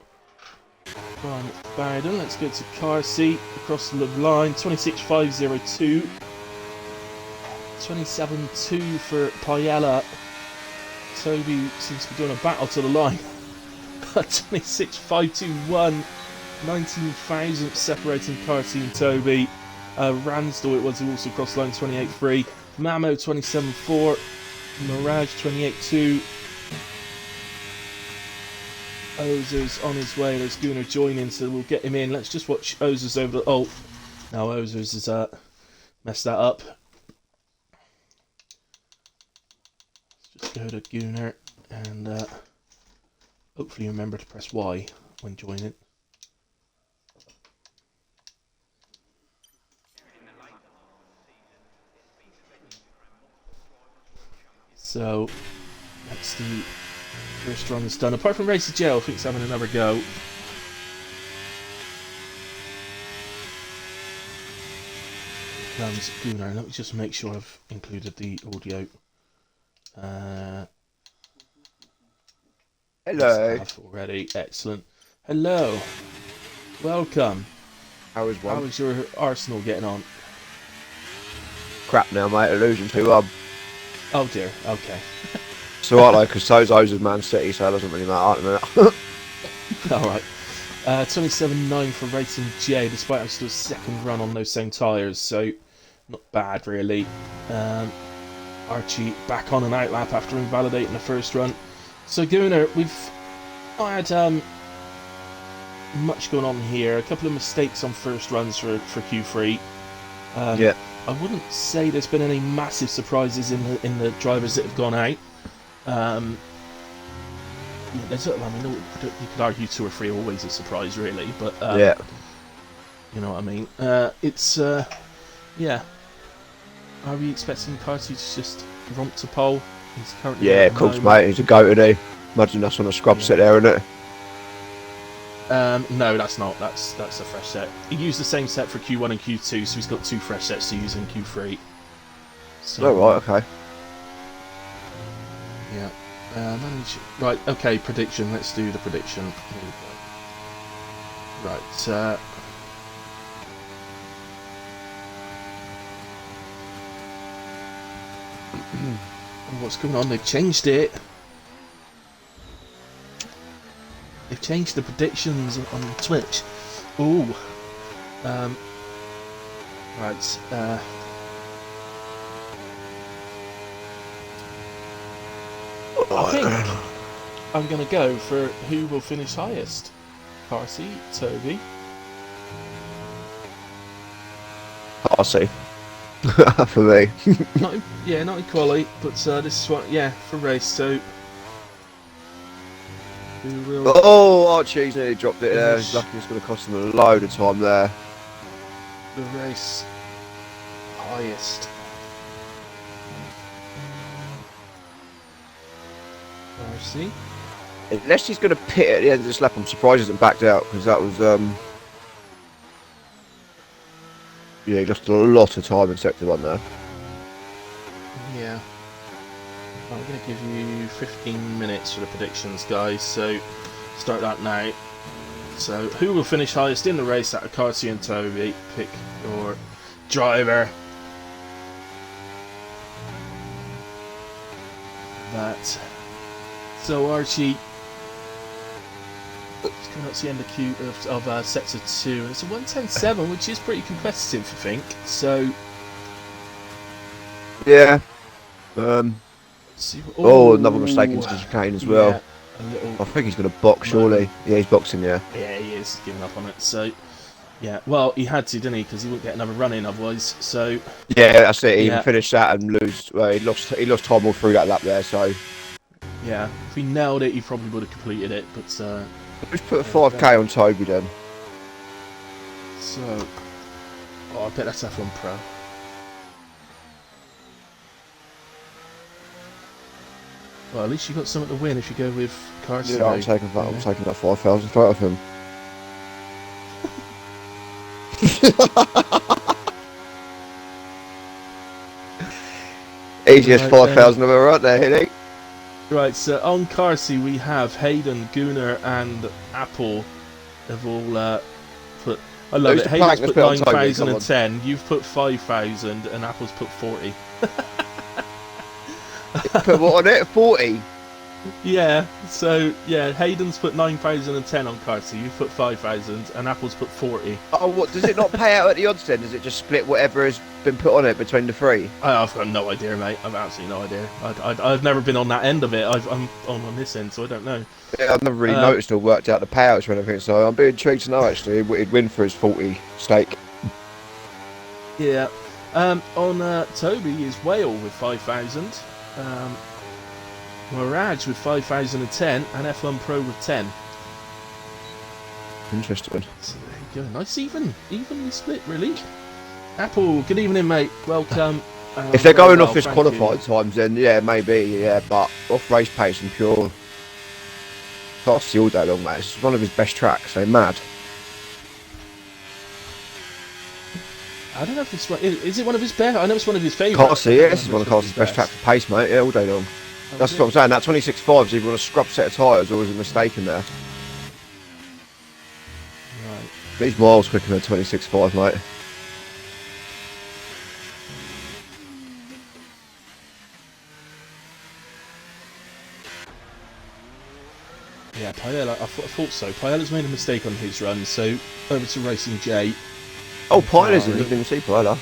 from Bowden. Let's go to Carsey across the line. 26.502. 27.2 for Payella. Toby seems to be doing a battle to the line. 26.521. 19,000 separating Carsey and Toby. Ransdell it was who also crossed the line. 28.3. Mamo 27.4. Mirage 28.2. Ozer's on his way. There's Gunnar joining, so we'll get him in. Let's just watch Ozer's over the... Oh, now Ozer's has messed that up. Let's just go to Gunnar and hopefully remember to press Y when joining. So that's the first run that's done. Apart from Racer J, I think he's having another go. comes Gunnar. Let me just make sure I've included the audio. Hello. Yes, I've already. Excellent. Hello. Welcome. How is one? How is your Arsenal getting on? Crap now, mate. They're losing 2-1. Oh dear. Okay. It's alright though, because so's is Man City, so it doesn't really matter at the minute. All right. 27.9 for Racing J, despite having still second run on those same tyres, so not bad really. Archie back on an outlap after invalidating the first run. So Gunnar, we've not had much going on here. A couple of mistakes on first runs for Q3. Yeah. I wouldn't say there's been any massive surprises in the drivers that have gone out. There's, I mean, you could argue 2 or 3 are always a surprise, really, but Yeah. you know what I mean. It's yeah. Are we expecting Carty to just romp to pole? He's currently Yeah, of course, mate. He's a goat today. Imagine that's on a scrub set there, isn't it? No, that's not. That's a fresh set. He used the same set for Q1 and Q2, so he's got 2 fresh sets to use in Q3. So, Oh, right, okay. Yeah. Right, okay, prediction. Let's do the prediction. Right. What's going on? They've changed it. They've changed the predictions on Twitch. Ooh. Right. I think I'm going to go for who will finish highest. Parsi, Toby. I'll see. For me. Not in Quali, but this is what, for race. So who will? Oh, Archie's nearly dropped it there. He's lucky it's going to cost him a load of time there. The race highest. Parsi. Unless he's going to pit at the end of this lap, I'm surprised he hasn't backed out, because that was, yeah, he lost a lot of time in sector 1 there. Yeah. I'm going to give you 15 minutes for the predictions, guys, so start that now. So, who will finish highest in the race out of Carty and Toby? Pick your driver. That. So, Archie, it's coming up to the end of sector 2, and it's a 1:10.7, which is pretty competitive, I think. So, Yeah. Another Oh, mistake into the chicane as well. Yeah, a little. I think he's going to box, surely. Yeah, he's boxing, yeah. Yeah, he is giving up on it. So, yeah. Well, he had to, didn't he? Because he wouldn't get another run in otherwise. So, Yeah, that's it. He Yeah. finished that and lose. Well, he lost time all through that lap there. So yeah, if he nailed it, he probably would have completed it. But let's put a 5k on Toby then. so, I bet that's F1 Pro. Well, at least you got something to win if you go with Carson. Yeah, I'm taking that. I'm taking that 5,000 straight off him. Easiest 5,000 of her right there, Hilly. Right, so on Carsey we have Hayden, Gunnar and Apple have all put... I love it. Hayden's put 9,010, you've put 5,000 and Apple's put 40. Put what on it? 40? Yeah, so yeah, Hayden's put 9,010 on Carsey, you've put 5,000 and Apple's put 40. Oh, what? Does it not pay out at the odds then? Does it just split whatever has been put on it between the 3? I've got no idea, mate. I've absolutely no idea. I've never been on that end of it. I'm on this end, so I don't know. Yeah, I've never really noticed or worked out the payouts or anything, so I'm being intrigued to know actually what he'd win for his 40 stake. Yeah. On Toby is Whale with 5,000. Mirage with 5,010 and F1 Pro with 10. Interesting. So there you go. Nice evenly split, really. Apple, good evening, mate. Welcome. If they're going off his thank qualified times, then yeah, maybe, yeah, but off race pace and pure classy all day long, mate. It's one of his best tracks, so mad. I don't know if it's one. Is it one of his best? I know it's one of his favourites. Carsey, yeah, this is one of Carsey's best tracks for pace, mate. Yeah, all day long. That's what I'm saying. That 26.5 is either on a scrub set of tyres or was a mistake in there. Right. These miles quicker than 26.5, mate. Yeah, Paella, I thought so. Paella's made a mistake on his run, so over to Racing J. Oh, Pioneers, I didn't even see Paella.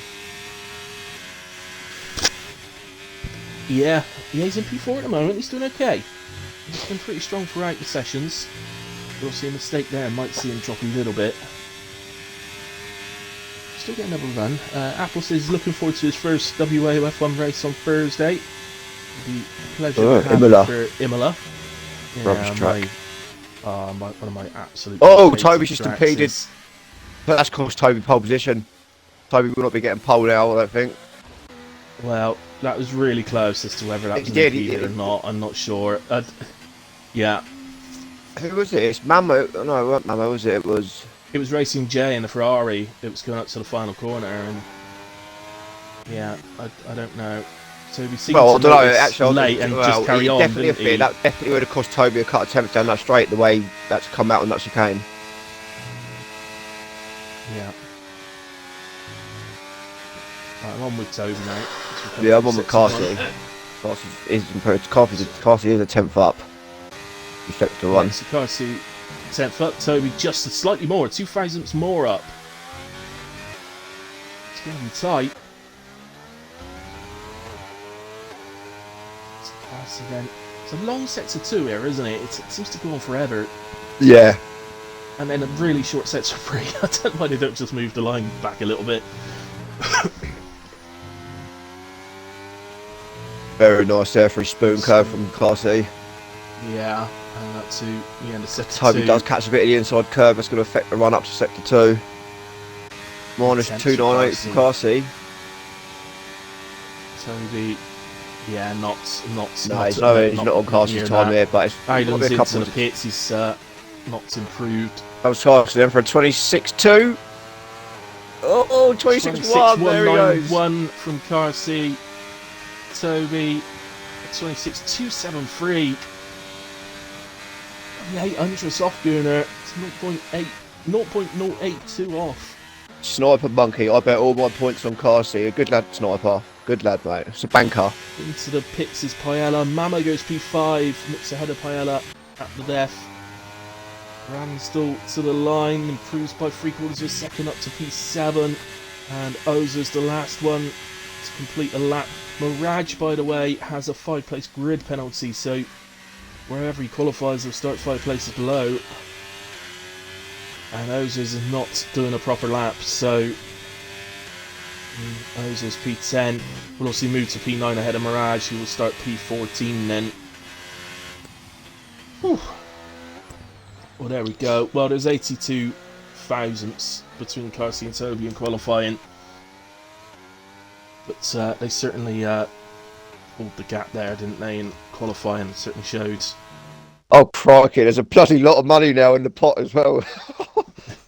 Yeah, he's in P4 at the moment. He's doing okay. He's been pretty strong throughout the sessions. We'll see a mistake there. Might see him drop a little bit. Still get another run. Apple says he's looking forward to his first WAOF1 race on Thursday. It'll be a pleasure to have Imola. for Imola. Rubbish track. One of my absolute. Oh, Toby's just tracks impeded. is- But that's cost Toby pole position. Toby will not be getting pole now, I don't think. Well, that was really close as to whether that was He did, impeded or not. I'm not sure. Yeah, Who was it? It's Mammo. No, it wasn't Mammo, was it? It was... it was Racing J in the Ferrari. It was going up to the final corner, and yeah, I don't know. So we see. Well, I don't know. Actually, late and just carry on. Definitely Didn't he? That definitely would have cost Toby a cut of tenth down that straight. The way that's come out on that chicane. Yeah. Right, I'm on with Toby now. Yeah, I'm on with Carsey. Carsey is a tenth up. He's stepped to one. So Carsey 10th up. Toby just slightly more, 2 thousandths more up. It's going to be tight. So Carsey then. It's a long sets of 2 here, isn't it? It seems to go on forever. Yeah. And then a really short sets of 3. I don't know why they don't just move the line back a little bit. Very nice there for a spoon curve from Carsey. Yeah, and up to the end of sector Toby 2. does catch a bit of the inside curve. That's going to affect the run up to sector 2. Minus Sense 298 for from Carsey. Toby, yeah, not. No, he's not on Carsey's time here, but it's Ireland's got to be a into couple the of... pits. He's not improved. That was Carsey then for a 26.2. Oh, 26.1. There he goes. 1 from Carsey. Toby, 26.273. The 800 soft gunner. It's 0.82 off. Sniper monkey. I bet all my points on Carsey. A good lad, Sniper. Good lad, mate. It's a banker. Into the pits is Paella. Mama goes P5. Nips ahead of Paella at the death. Ramsdell to the line. Improves by 3/4 of a second up to P7. And Ozer's the last one to complete a lap. Mirage, by the way, has a 5-place grid penalty, so wherever he qualifies, he'll start 5 places below. And Ozers is not doing a proper lap, so Ozers P10 will also move to P9 ahead of Mirage, who will start P14 then. Whew. Well, there we go. Well, there's 82 thousandths between Carsey and Toby in qualifying. But they certainly pulled the gap there, didn't they, in qualifying? It certainly showed. Oh, crikey. There's a bloody lot of money now in the pot as well.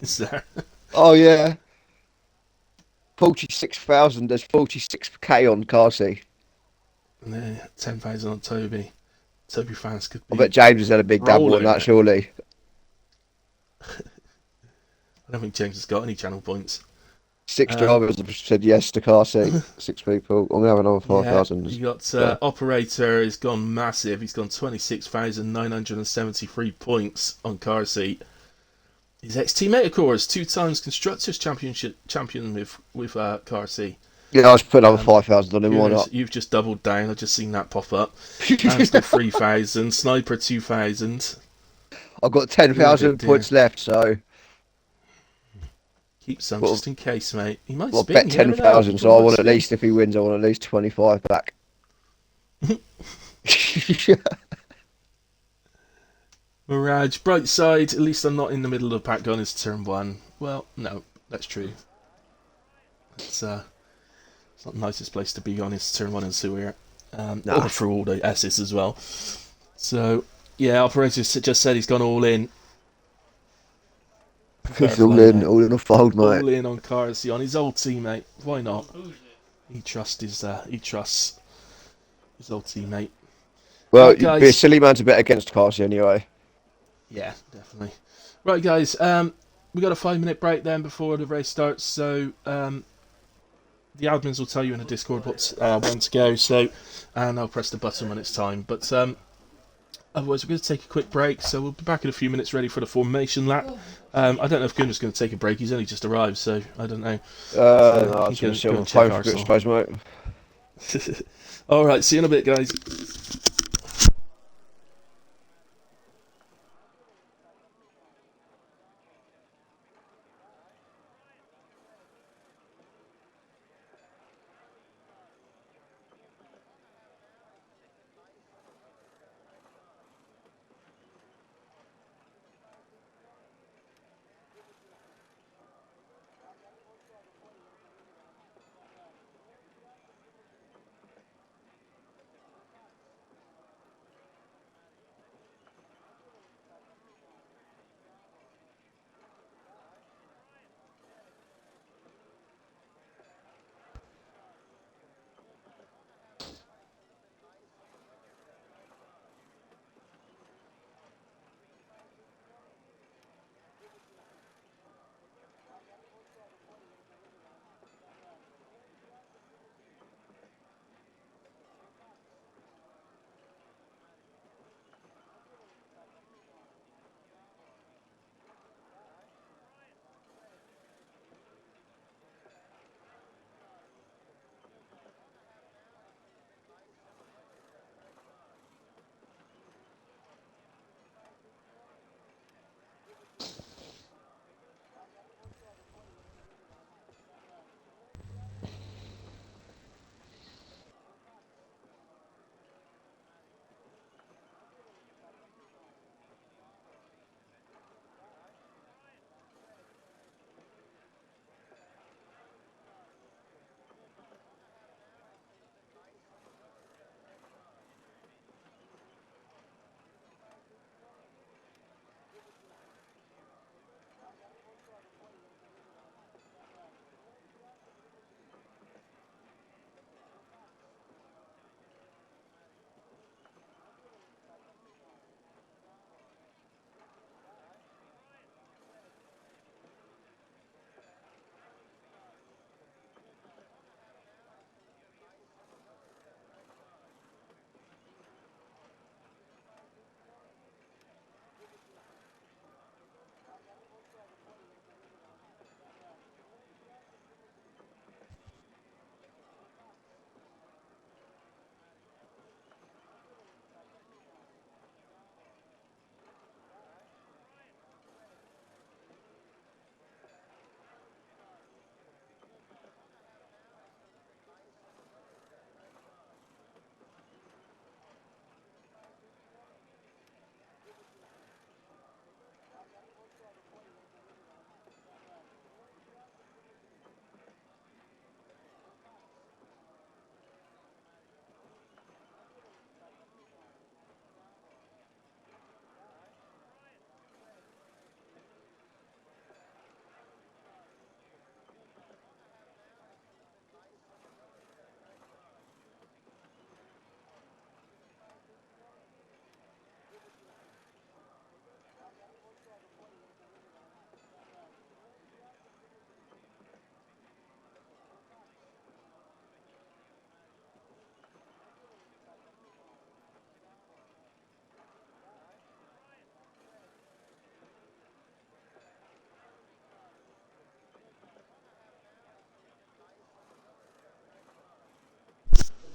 Is there? Oh, yeah. 46,000. There's 46k on Carsey. 10,000 on Toby. Toby fans could be... I bet James has had a big dabble on that, surely. I don't think James has got any channel points. 6 drivers have said yes to Carsey. 6 people. I'm going to have another 5,000. You got Operator has gone massive. He's gone 26,973 points on Carsey. His ex-teammate, of course, 2 times Constructors champion with Carsey. Yeah, I was putting another 5,000 on him. Why not? You've just doubled down. I've just seen that pop up. Amstel 3,000. Sniper 2,000. I've got 10,000 points left, so... Keep some just in case, mate. He might spin. Bet 10,000, so I want at least, if he wins, I want at least 25 back. Mirage, bright side, at least I'm not in the middle of the pack going into turn 1. Well, no, that's true. It's not the nicest place to be on is turn 1 and 2 here. Or for all the S's as well. So, yeah, Operator just said he's gone all in. Fair He's all play, in, mate. all in a fold, mate. All in on Carsi, on his old teammate. Why not? Who's it? He trusts his old teammate. Well, Right, you'd be a guys. silly man to bet against Carsey anyway. Yeah, definitely. Right, guys. We got a 5-minute break then before the race starts. So the admins will tell you in the Discord when to go. So, and I'll press the button when it's time. But otherwise, we're going to take a quick break. So we'll be back in a few minutes, ready for the formation lap. I don't know if Gunner's going to take a break. He's only just arrived, so I don't know. No, I You was can going to sit on go my and check phone for a bit, I Arsenal. suppose, mate. All right, see you in a bit, guys.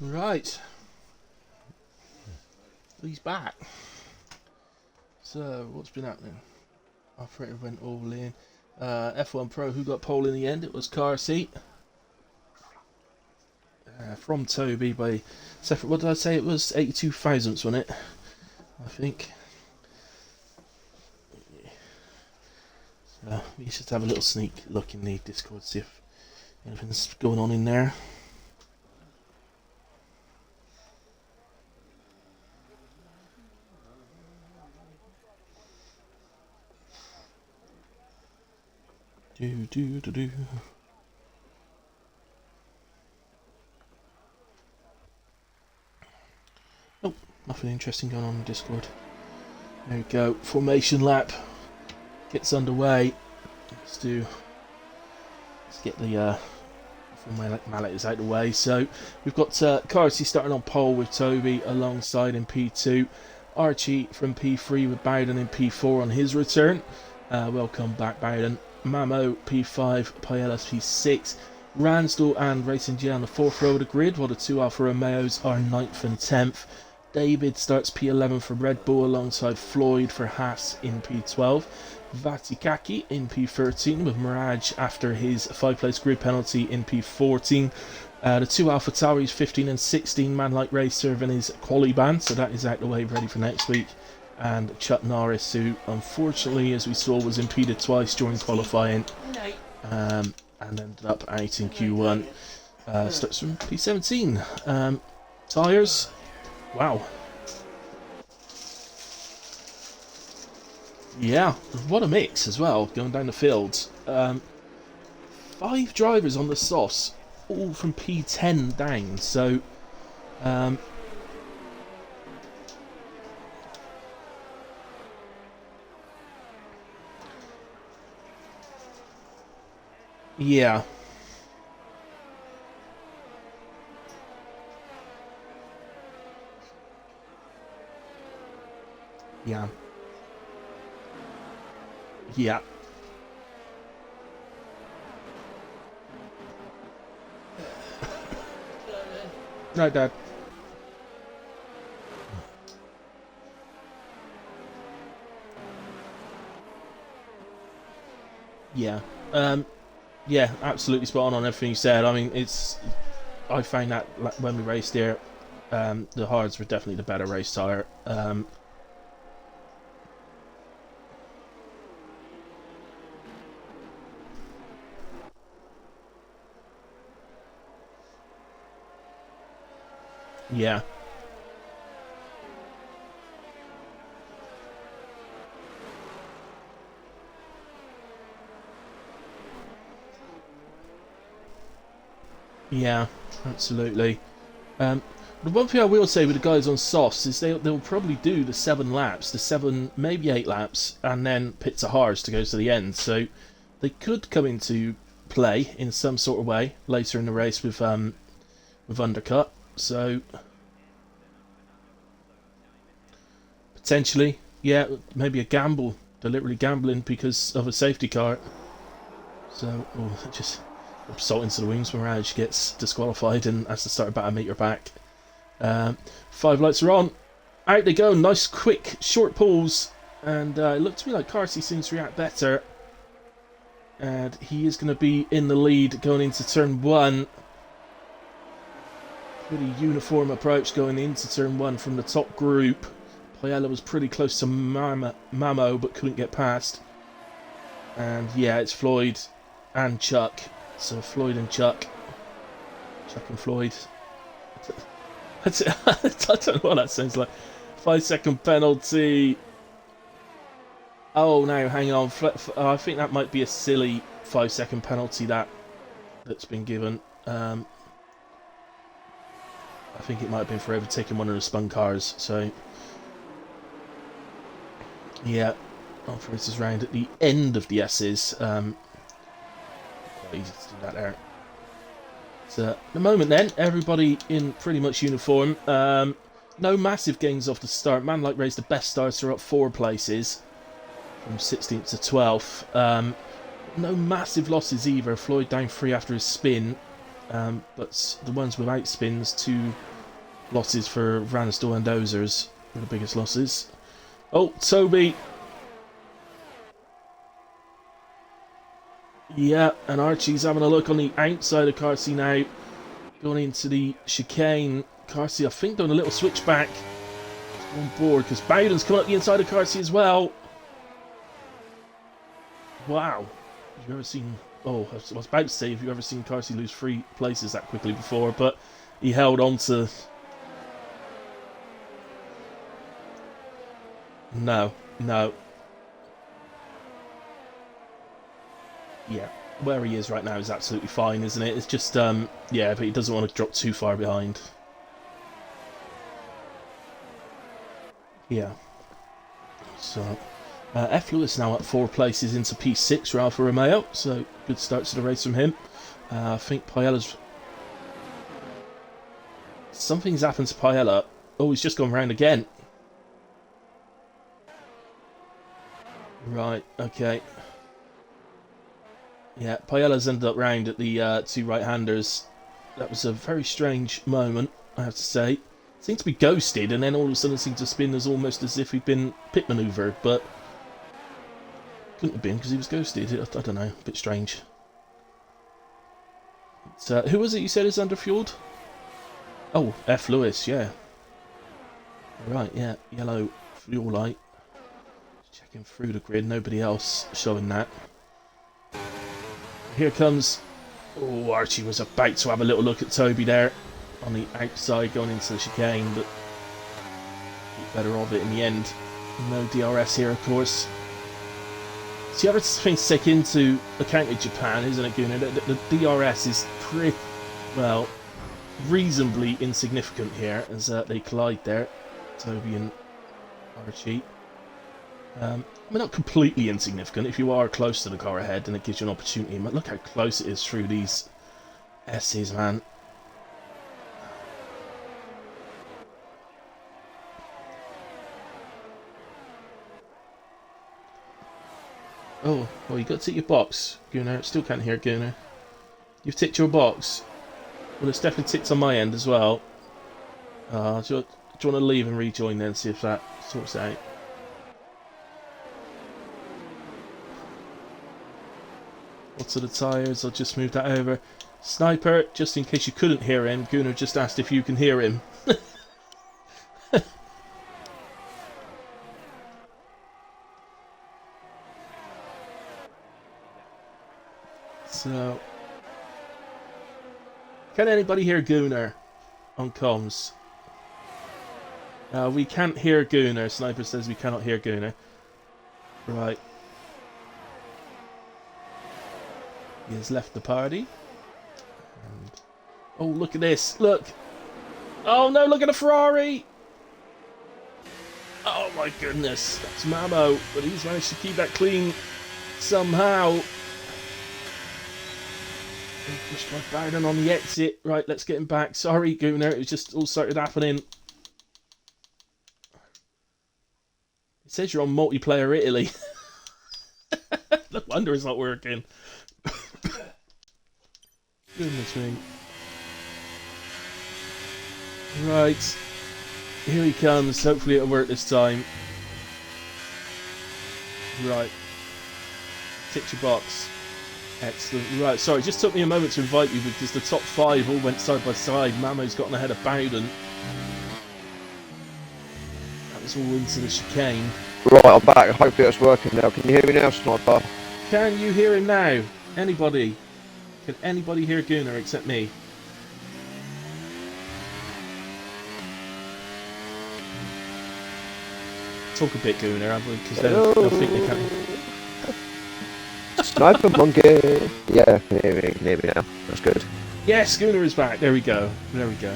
Right. He's back. So, what's been happening? Operator went all in. F1 Pro, who got pole in the end? It was car seat. From Toby by separate. What did I say? It was 82 thousandths, wasn't it? I think. So, we should have a little sneak look in the Discord, see if anything's going on in there. Do, do, do, do. Oh, nothing interesting going on in Discord. There we go. Formation lap gets underway. Let's get the formalities out of the way. So we've got Carsey starting on pole with Toby alongside in P2. Archie from P3 with Bowden in P4 on his return. Welcome back, Bowden. Mamo P5, Payelas P6. Ransdell and Racing G on the 4th row of the grid, while the two Alfa Romeos are 9th and 10th. David starts P11 for Red Bull alongside Floyd for Haas in P12. Vatikaki in P13 with Mirage after his 5-place grid penalty in P14. The two Alpha Tauris 15 and 16, Man Like Racer and his Quali ban, so that is out the way, ready for next week. And Chuck Norris, who unfortunately, as we saw, was impeded twice during qualifying and ended up out in Q1. Starts from P17. Tyres, wow. Yeah, what a mix as well, going down the field. 5 drivers on the SOS, all from P10 down, so yeah. Yeah. Yeah. No, Dad. Yeah. Yeah, absolutely spot on everything you said. I mean, I found that when we raced here, the hards were definitely the better race tyre. Yeah. Yeah, absolutely. The one thing I will say with the guys on SOS is they'll probably do the 7 laps, the 7, maybe 8 laps, and then pit to hards to go to the end. So they could come into play in some sort of way later in the race with undercut. So potentially, yeah, maybe a gamble, deliberately gambling because of a safety car. So just salt into the wings when Mirage gets disqualified and has to start about a metre back. 5 lights are on. Out they go. Nice, quick, short pulls. And it looked to me like Carsey seems to react better. And he is going to be in the lead going into turn 1. Pretty uniform approach going into turn 1 from the top group. Paella was pretty close to Mamo but couldn't get past. And yeah, it's Floyd and Chuck. So Floyd and Chuck. Chuck and Floyd. I don't know what that sounds like. 5-second penalty. Oh no, hang on. I think that might be a silly 5-second penalty that's been given. I think it might have been for overtaking one of the spun cars. So yeah, operators round at the end of the S's. Quite easy to do that there. So at the moment then, everybody in pretty much uniform. No massive gains off the start. Man Like Ray's the best starter, up 4 places from 16th to 12th. No massive losses either. Floyd down 3 after his spin, but the ones without spins, 2 losses for Ransdell and Dozers were the biggest losses. Oh, Toby. Yeah, and Archie's having a look on the outside of Carsey now. Going into the chicane. Carsey, I think, doing a little switchback on board because Bowden's coming up the inside of Carsey as well. Wow. Have you ever seen... Oh, I was about to say, have you ever seen Carsey lose 3 places that quickly before? But he held on to... No. yeah, where he is right now is absolutely fine, isn't it? It's just, yeah, but he doesn't want to drop too far behind. Yeah. So, F. Lewis now at 4 places into P6 for Alfa Romeo, so good start to the race from him. I think Paella's... Something's happened to Paella. Oh, he's just gone round again. Right, okay. Yeah, Paella's ended up round at the 2 right-handers. That was a very strange moment, I have to say. Seemed to be ghosted, and then all of a sudden seemed to spin as almost as if he'd been pit manoeuvred, but couldn't have been because he was ghosted. I don't know, a bit strange. So, who was it you said is underfueled? Oh, F. Lewis, yeah. Right, yeah, yellow fuel light. Checking through the grid, nobody else showing that. Here comes... Oh, Archie was about to have a little look at Toby there on the outside going into the chicane, but better of it in the end. No DRS here, of course. So the other thing to take into account in Japan, isn't it, Gunnar? The DRS is pretty, well, reasonably insignificant here as they collide there, Toby and Archie. I mean, not completely insignificant. If you are close to the car ahead, then it gives you an opportunity. But look how close it is through these S's, man. Oh, well, you got to tick your box, Gunnar. Still can't hear Gunnar. You've ticked your box. Well, it's definitely ticked on my end as well. Do you want to leave and rejoin then, see if that sorts out? Lots of the tyres, I'll just move that over. Sniper, just in case you couldn't hear him, Gunnar just asked if you can hear him. So, can anybody hear Gunnar on comms? We can't hear Gunnar. Sniper says we cannot hear Gunnar. Right. He has left the party. And... oh, look at this. Look. Oh, no, look at the Ferrari. Oh, my goodness. That's Mamo. But he's managed to keep that clean somehow. Pushed by Bowden on the exit. Right, let's get him back. Sorry, Gunnar. It was just all started happening. It says you're on multiplayer Italy. No wonder it's not working. Goodness me. Right. Here he comes. Hopefully it'll work this time. Right. Tick your box. Excellent. Right, sorry, it just took me a moment to invite you because the top 5 all went side by side. Mamo's gotten ahead of Bowden. That was all into the chicane. Right, I'm back. Hopefully it's working now. Can you hear me now, Sniper? Can you hear him now? Anybody? Can anybody hear Gunnar except me? Talk a bit, Gunnar, because they'll think they can't. Sniper monkey. Yeah, can hear me now. That's good. Yes, Gunnar is back. There we go. There we go.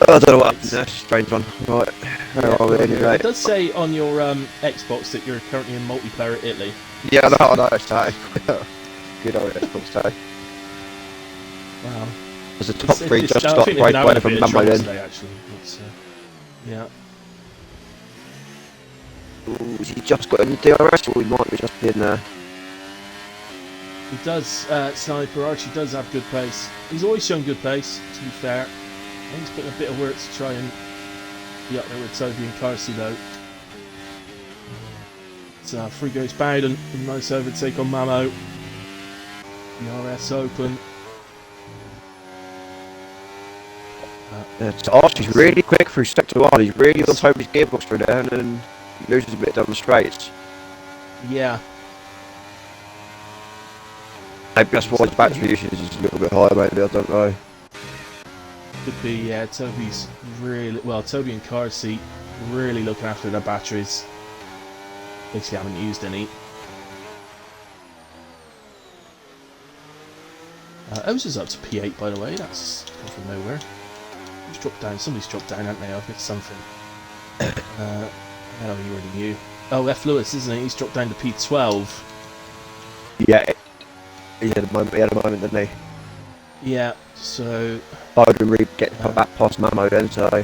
Oh, I don't know what happened. That's a strange one. Right. Where are we anyway? It does say on your Xbox that you're currently in multiplayer Italy. Yeah, I know. It's that. Good old Xbox Day. Wow. There's a top 3 just stopped right away from Mamo then. Today, actually. Yeah. Ooh, has he just got in the DRS or he might be just in there? He does, Sniper. Archie does have good pace. He's always shown good pace, to be fair. I think he's putting a bit of work to try and be up there with Toby and Carsey, though. So, free goes Bowden. Nice overtake on Mamo. DRS open. Archie's really quick through sector 1. He's really on Toby's gearbox through there and then he loses a bit down the straights. Yeah. Maybe that's why his battery usage is a little bit higher, maybe, I don't know. Could be, yeah. Toby's really... well, Toby and Carsey really look after their batteries. Basically haven't used any. Oz is up to P8, by the way. That's come from nowhere. Who's dropped down? Somebody's dropped down, haven't they? I've missed something. Oh, you already knew. Oh, F. Lewis, isn't he? He's dropped down to P12. Yeah, he had a moment, didn't he? Yeah, so... Bowden really getting back past Mamo then, so...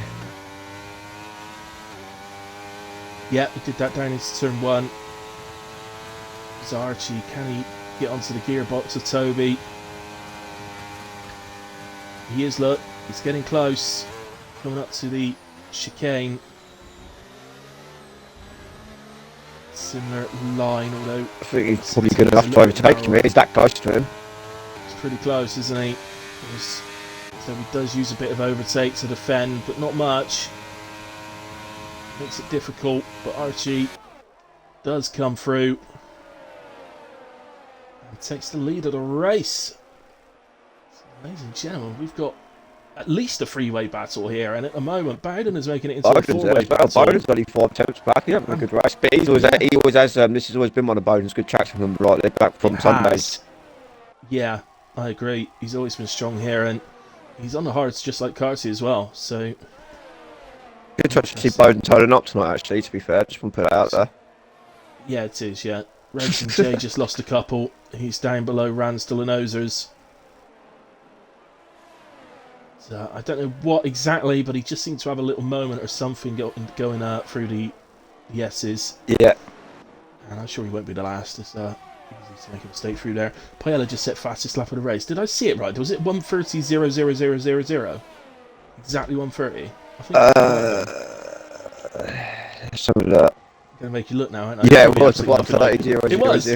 Yeah, he did that down into turn 1. There's Archie. Can he get onto the gearbox of Toby? He is, look. He's getting close. Coming up to the chicane. Similar line, although... I think he's probably good enough to overtake him. He's that close to him. It's pretty close, isn't he? So he does use a bit of overtake to defend, but not much. Makes it difficult, but Archie does come through. And takes the lead of the race. Ladies and gentlemen, we've got at least a three-way battle here, and at the moment, Bowden is making it into a four-way battle. Bowden's only 4 attempts back. He hasn't a good race, but he always has. This has always been one of Bowden's good tracks from him, right? They're back from Sundays. Yeah, I agree. He's always been strong here, and he's on the hards just like Carsey as well. So good to actually see Bowden turning up tonight. Actually, to be fair, just want to put it out there. Yeah, it is. Yeah, Racing J just lost a couple. He's down below Ransdell and Ozers. So I don't know what exactly, but he just seemed to have a little moment or something going through the S's. Yeah. And I'm sure he won't be the last. It's easy to make a mistake through there. Paella just set fastest lap of the race. Did I see it right? Was it 1:30.00000? Exactly 1:30. Let's have a look. I'm gonna make you look now, aren't I? Yeah, it was 1:30.000. It was.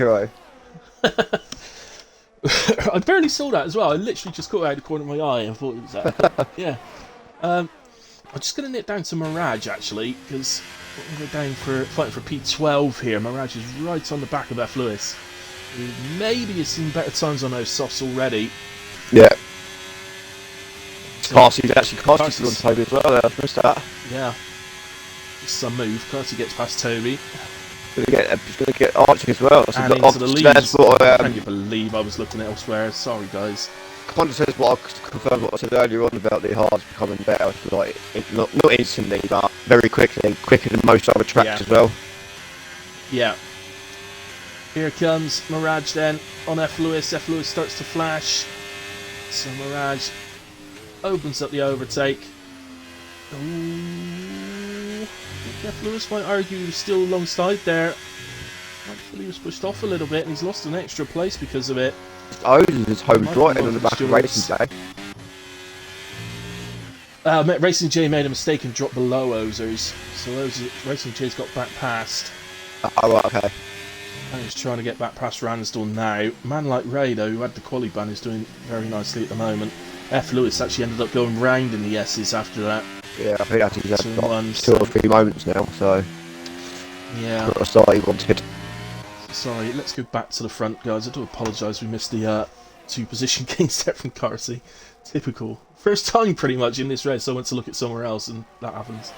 I barely saw that as well. I literally just caught it out of the corner of my eye and thought it was that. Yeah. I'm just going to nip down to Mirage, actually, because we're down for fighting for P12 here. Mirage is right on the back of F. Lewis. Who maybe has seen better times on those softs already. Yeah. Carsey's on Toby as well. I've missed that. Yeah. Just some move. Carsey gets past Toby. He's going to get Archie as well. And into the lead. Can you believe I was looking elsewhere? Sorry, guys. Kind of says what I confirmed what I said earlier on about the hards becoming better. Like not instantly, but very quickly, quicker than most other tracks as well. Yeah. Here comes Mirage then on F. Lewis. F. Lewis starts to flash. So Mirage opens up the overtake. Ooh. F. Lewis might argue he was still alongside there. Actually, he was pushed off a little bit and he's lost an extra place because of it. Oz is home right in on the back of Racing J. Racing J made a mistake and dropped below Ozers. So Racing J's got back past. Oh, right, okay. And he's trying to get back past Ransdell now. Man like Ray, though, who had the quali ban, is doing very nicely at the moment. F. Lewis actually ended up going round in the S's after that. Yeah, I think that's he's had 2 or 3 moments now, so... Yeah. Got a start he wanted. Sorry, let's go back to the front, guys. I do apologise, we missed the 2 position gains there from Carsey. Typical. First time, pretty much, in this race, I went to look at somewhere else, and that happens.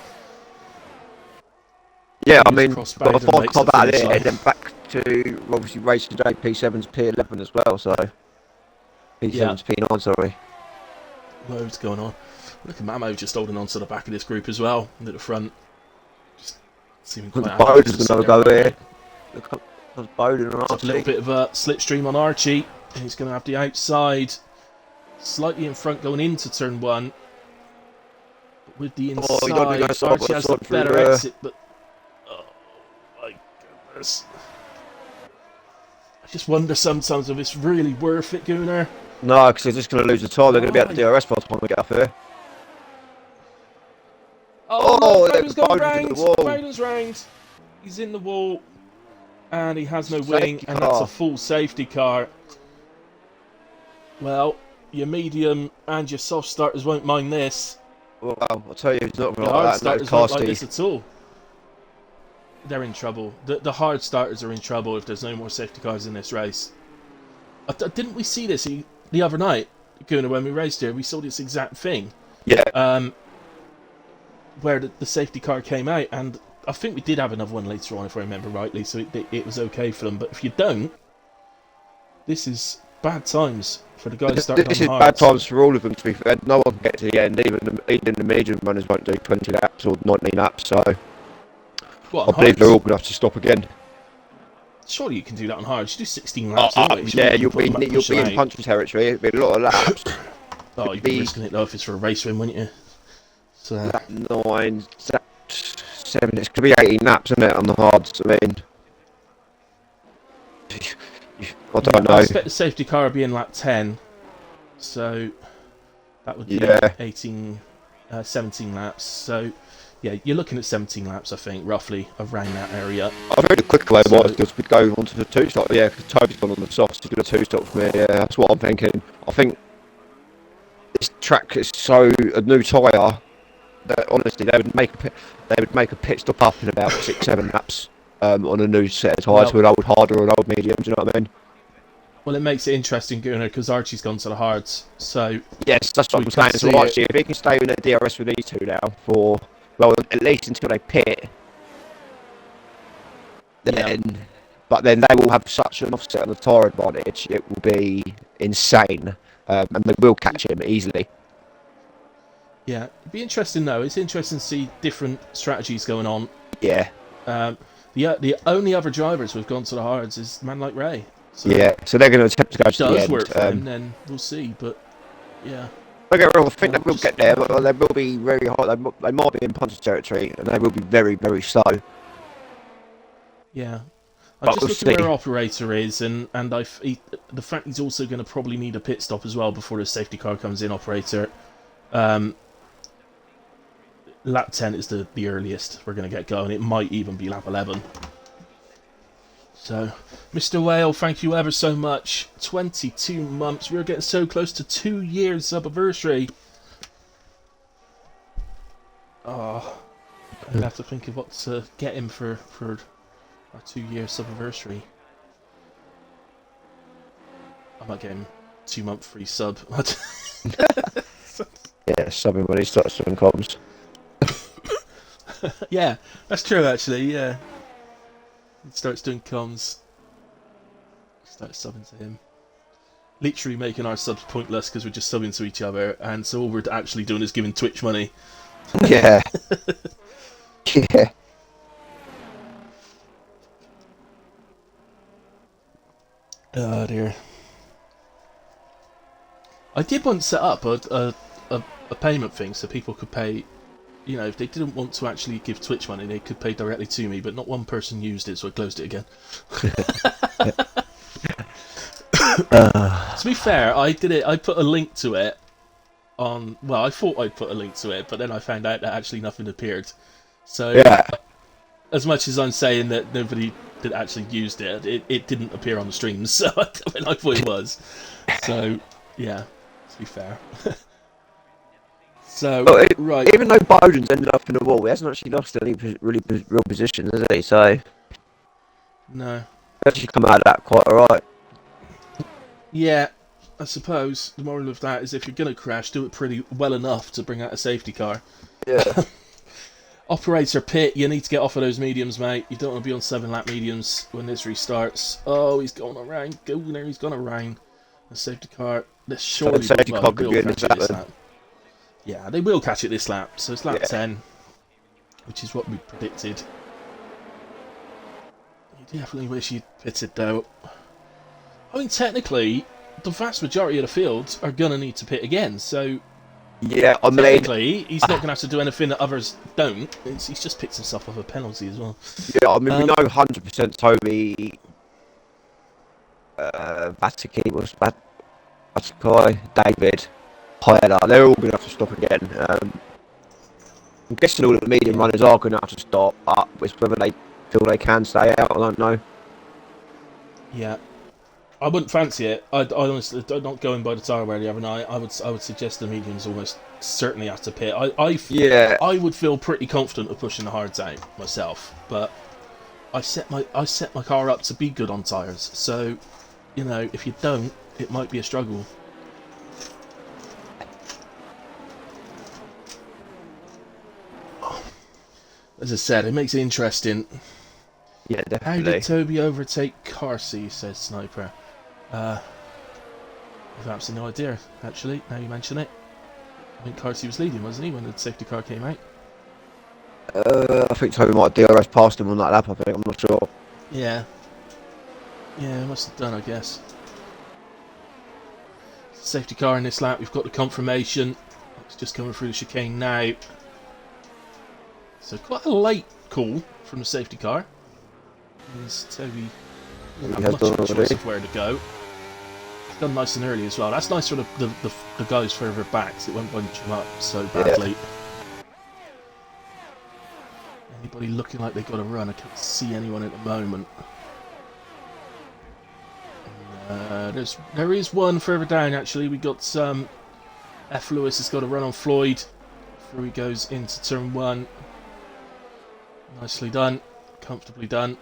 Yeah, I mean, got a 4 club out of it, and then back to, obviously, Racing J, P7's P11 as well, so... P7's P9, sorry. Loads going on. Look at Mamo just holding on to the back of this group as well, and at the front. Just seeming quite happy. Bowden's going to go here. Look up, there's Bowden on Archie. A little bit of a slipstream on Archie. He's going to have the outside slightly in front going into turn 1. But with the inside, Archie has a better exit, but... Oh, my goodness. I just wonder sometimes if it's really worth it, Gunnar. No, because they're just going to lose the time. They're going to be at the DRS by the time we get up here. Oh, Bowden's gone round. Bowden's round. He's in the wall. And he has no wing. And that's a full safety car. Well, your medium and your soft starters won't mind this. Well, I'll tell you, it's not the hard starters won't like this at all. They're in trouble. The hard starters are in trouble if there's no more safety cars in this race. Didn't we see this the other night, Gunnar, when we raced here? We saw this exact thing. Yeah. Where the safety car came out, and I think we did have another one later on, if I remember rightly, so it was okay for them. But if you don't, this is bad times for the guys starting This on is the bad hards. times for all of them, to be fair. No one can get to the end, even the medium runners won't do 20 laps or 19 laps, so What, I on believe they're hards? all going to have to stop again. Surely you can do that on hards. You do 16 laps anyway. Yeah, You'll you'll be in puncher territory. It'll be a lot of laps. Oh, you'd be risking it though if it's for a race win, wouldn't you? So, Lap 9, lap 7, it's going to be 18 laps, isn't it, on the hards? I mean, I don't know. I expect the safety car will be in lap 10, so that would be Yeah. 17 laps. So, yeah, you're looking at 17 laps, I think, roughly around that area. I think the quicker way was just we'd go onto the 2-stop. Yeah, because Toby's gone on the softs to do a 2-stop for me. Yeah, that's what I'm thinking. I think this track is so a new tyre that honestly they would make a pit stop up in about 6-7 laps on a new set of tyres with old harder and old medium. Do you know what I mean? Well, it makes it interesting, because Archie's gone to the hards. So yes, that's what I'm saying. So Archie, if he can stay in the DRS with these two now for at least until they pit, then but then they will have such an offset on the tyre advantage. It will be insane, and they will catch him easily. yeah, it'd be interesting though. It's interesting to see different strategies going on. Yeah. The only other drivers who've gone to the hards is man like Ray. So Yeah, so they're going to attempt to go to the end. does work for him, then we'll see. But yeah, don't get me wrong, I think they will get there, but they will be very hot. They might be in puncher territory, and they will be very, very slow. yeah. But I'm just we'll looking where see. our operator is, and the fact he's also going to probably need a pit stop as well before the safety car comes in. Operator, lap 10 is the earliest we're going to get going. It might even be lap 11. So, Mr. Whale, thank you ever so much. 22 months. We're getting so close to 2 years sub-anniversary. Oh, I'd have to think of what to get him for our 2-year sub-anniversary. I might get him 2-month free sub. Yeah, subbing when he starts doing comms. Yeah, that's true actually, yeah. He starts doing comms. Start subbing to him. Literally making our subs pointless because we're just subbing to each other, and so all we're actually doing is giving Twitch money. Yeah. Yeah. Oh dear. I did once set up a payment thing so people could pay. You know, if they didn't want to actually give Twitch money, they could pay directly to me, but not one person used it, so I closed it again. To be fair, I did it. I put a link to it on. Well, I thought I'd put a link to it, but then I found out that actually nothing appeared. So, Yeah. as much as I'm saying that nobody that actually used it, it didn't appear on the streams, so I thought it was. So, yeah, to be fair. So, right. Even though Bowden's ended up in the wall, he hasn't actually lost any really real position, has he? So, No. he actually come out of that quite alright. Yeah, I suppose the moral of that is if you're going to crash, do it pretty well enough to bring out a safety car. Yeah. Operator Pit, you need to get off of those mediums, mate. You don't want to be on 7-lap mediums when this restarts. Oh, he's going around. Go there, he's gone around. The safety car. This surely So the safety car could be in catch it this lap. Yeah, they will catch it this lap. So it's lap 10, which is what we predicted. You definitely wish you'd pitted though. I mean, technically, the vast majority of the fields are going to need to pit again, so Yeah, I mean, technically, he's not going to have to do anything that others don't. He's just picked himself up a penalty as well. yeah, I mean, we know 100% Toby, Vatiki was Vatikai, David, Hyder, they're all going to have to stop again. I'm guessing all of the medium runners are going to have to stop, but it's whether they feel they can stay out, I don't know. Yeah. I wouldn't fancy it. I honestly, not going by the tyre wear the other night, I would suggest the mediums almost certainly have to pit. I would feel pretty confident of pushing the hards out myself, but I set my car up to be good on tyres. So, you know, if you don't, it might be a struggle. As I said, it makes it interesting. Yeah, How definitely. did Toby overtake Carsey, says Sniper. I've absolutely no idea, actually, now you mention it. I think Carsey was leading, wasn't he, when the safety car came out? I think Toby might have DRS past him on that lap, I think, I'm not sure. Yeah. Yeah, must have done, I guess. Safety car in this lap, we've got the confirmation. It's just coming through the chicane now. So quite a late call from the safety car. As Toby He had has much done of a choice already. of where to go. It's done nice and early as well. That's nice for the guys further back, so it won't bunch them up so badly. Anybody looking like they've got to run? I can't see anyone at the moment. There is one further down actually. We got F. Lewis has got to run on Floyd before he goes into turn 1. Nicely done, comfortably done.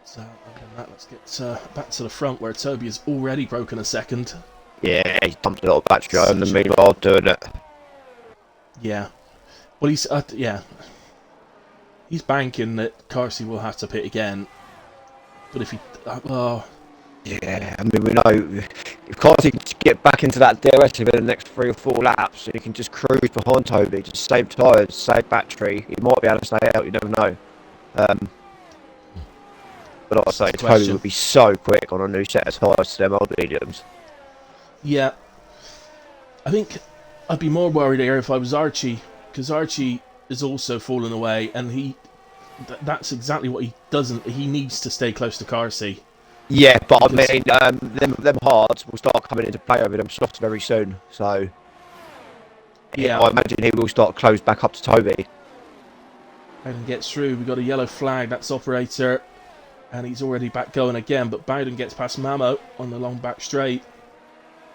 So other than that, let's get back to the front where Toby has already broken a second. Yeah, he's dumped a lot of battery on the meanwhile doing it. Yeah, well he's banking that Carsey will have to pit again. But if he, Yeah, I mean, we know if Carty can get back into that DRS within the next 3 or 4 laps, he can just cruise behind Toby, just save tyres, save battery. He might be able to stay out, you never know. But like I say, Toby would be so quick on a new set of tyres to them old mediums. Yeah, I think I'd be more worried here if I was Archie, because Archie is also falling away, and that's exactly what he doesn't. He needs to stay close to Carsey. Yeah, but I mean, them hards will start coming into play over them softs very soon. So, yeah, I imagine he will start close back up to Toby. Bowden gets through. We got a yellow flag. That's operator, and he's already back going again. But Bowden gets past Mamo on the long back straight.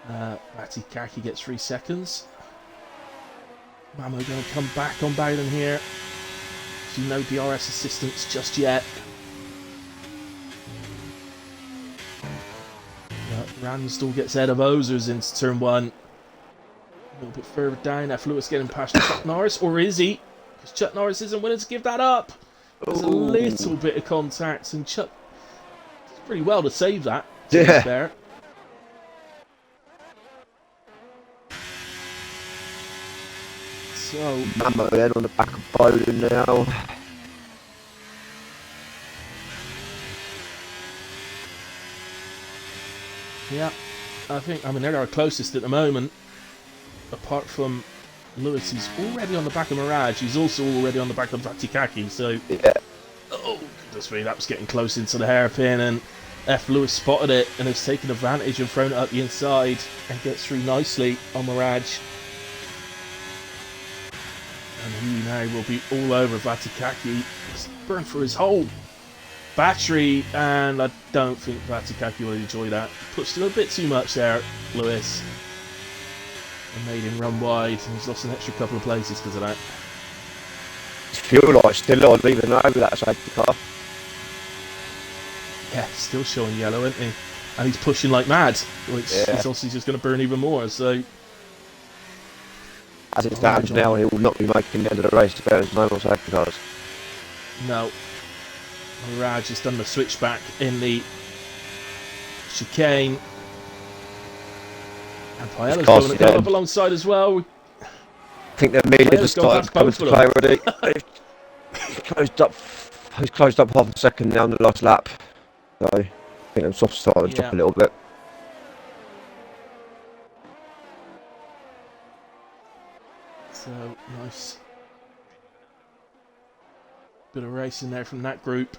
Matty Kaki gets 3 seconds. Mamo going to come back on Bowden here. So no DRS assistance just yet. Ransdell gets ahead of Ozers into turn 1. A little bit further down. F. Lewis getting past Chuck Norris, or is he? Because Chuck Norris isn't willing to give that up. There's a little bit of contact, and Chuck did pretty well to save that. Yeah. There. So Mamo then on the back of Bowden now. yeah, I mean they're our closest at the moment. Apart from Lewis, he's already on the back of Mirage. He's also already on the back of Vatikaki. So, yeah. Oh goodness me, that was getting close into the hairpin, and F. Lewis spotted it and has taken advantage and thrown it up the inside and gets through nicely on Mirage. And he now will be all over Vatikaki. He's burned through his whole battery, and I don't think Vatikaki will enjoy that. Pushed him a bit too much there, Lewis. And made him run wide, and he's lost an extra couple of places because of that. His fuel light's still on, even over that safety car. Yeah, still showing yellow, isn't he? And he's pushing like mad, which is obviously just going to burn even more. So, as it stands now, he will not be making the end of the race if there's no more safety cars. No. Mirage has done the switchback in the chicane. And Paella's going up alongside as well. I think the media just started coming to play already. He's closed up half a second now on the last lap. So I think the soft started to drop a little bit. So nice. Bit of racing there from that group.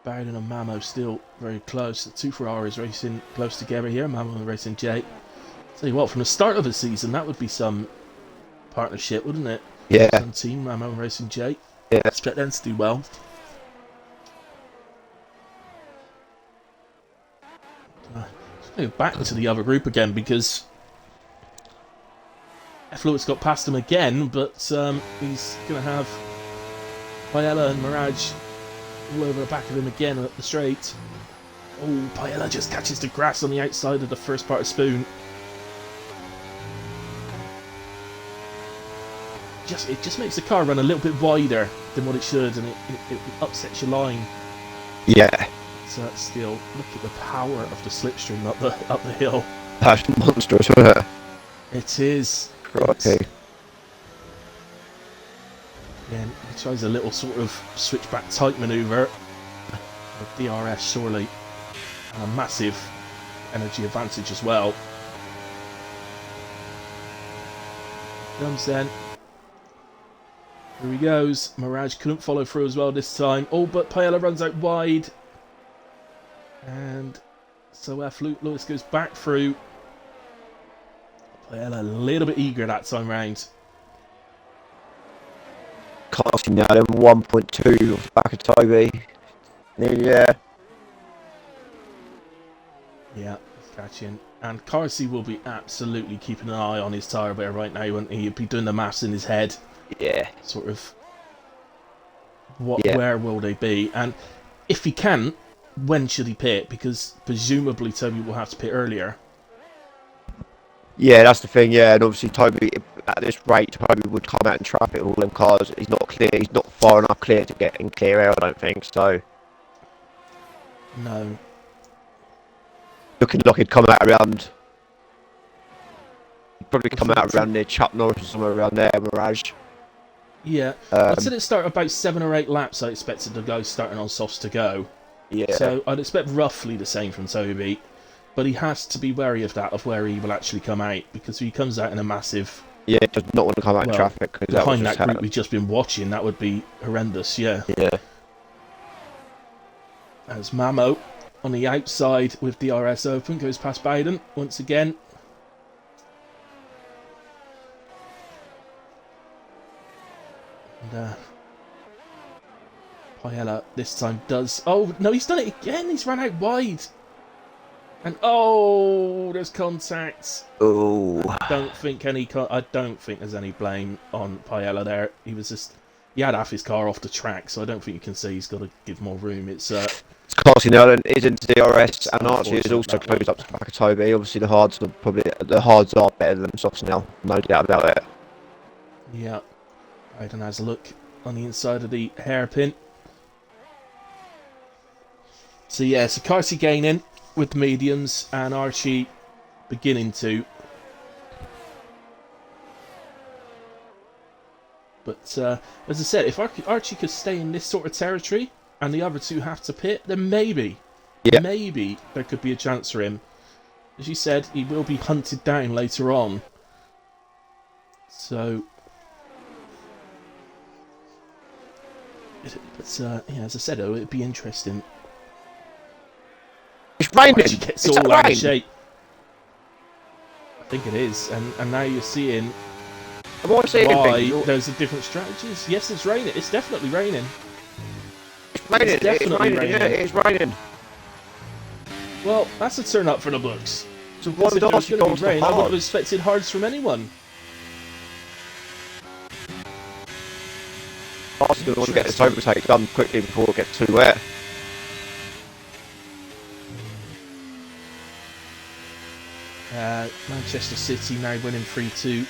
Bowden and Mamo still very close. The two Ferraris racing close together here. Mamo and Racing J. Tell you what, from the start of the season, that would be some partnership, wouldn't it? Yeah. Some team, Mamo and Racing J. Yeah. Expect them to do well. Let's go back to the other group again because F. Lewis got past him again, but he's going to have Paella and Mirage all over the back of him again at the straight. Oh, Paella just catches the grass on the outside of the first part of Spoon. It just makes the car run a little bit wider than what it should, and it upsets your line. Yeah. still, look at the power of the slipstream up the hill. That's monstrous, isn't it? It is. Crikey. Again, he tries a little sort of switchback tight manoeuvre. The DRS surely and a massive energy advantage as well. Comes then. Here he goes. Mirage couldn't follow through as well this time. Oh, but Paella runs out wide. And so Lewis goes back through. Paella a little bit eager that time round. Casting now then 1.2 off the back of Toby. Yeah. Yeah, he's catching. And Carsey will be absolutely keeping an eye on his tyre wear right now, won't he? He'll be doing the maths in his head. Yeah. Sort of, where will they be? And if he can, when should he pit? Because presumably Toby will have to pit earlier. Yeah, that's the thing, yeah, and obviously Toby, at this rate, Toby would come out in traffic with all them cars. He's not clear, he's not far enough clear to get in clear air, I don't think, so. No. Looking like he'd come out around, he'd probably come out around near Chuck Norris or somewhere around there, Mirage. Yeah, I'd said it start about 7 or 8 laps I expected the guys starting on softs to go. Yeah. So I'd expect roughly the same from Toby. But he has to be wary of that, of where he will actually come out, because if he comes out in a massive... Yeah, does not want to come out in traffic. Cause behind that group we've just been watching, that would be horrendous, yeah. Yeah. As Mamo, on the outside with DRS open, goes past Bowden once again. And Paella this time does... Oh, no, he's done it again! He's run out wide! And oh, there's contact. Oh. I don't think there's any blame on Paella there. He had half his car off the track, so I don't think you can say he's got to give more room. It's Carsey now is into DRS, and Archie is also closed up to the back of Toby. Obviously, the hards are better than the softs now, no doubt about it. Yeah, Biden has a look on the inside of the hairpin. So yeah, so Carsey gaining with the mediums, and Archie beginning to. But as I said, if Archie could stay in this sort of territory and the other two have to pit, then maybe there could be a chance for him. As you said, he will be hunted down later on. So, yeah, as I said, it'd be interesting. It's raining. Archie gets all out of shape. I think it is, and now you're seeing why there's a different strategies. Yes, it's raining. It's definitely raining. It's raining. It's definitely raining. Yeah, it's raining. Well, that's a turn up for the books. So If there was going to be rain, I would have hard. expected hards from anyone. Archie's going to want to get this overtake done quickly before it gets too wet. Manchester City now winning 3-2.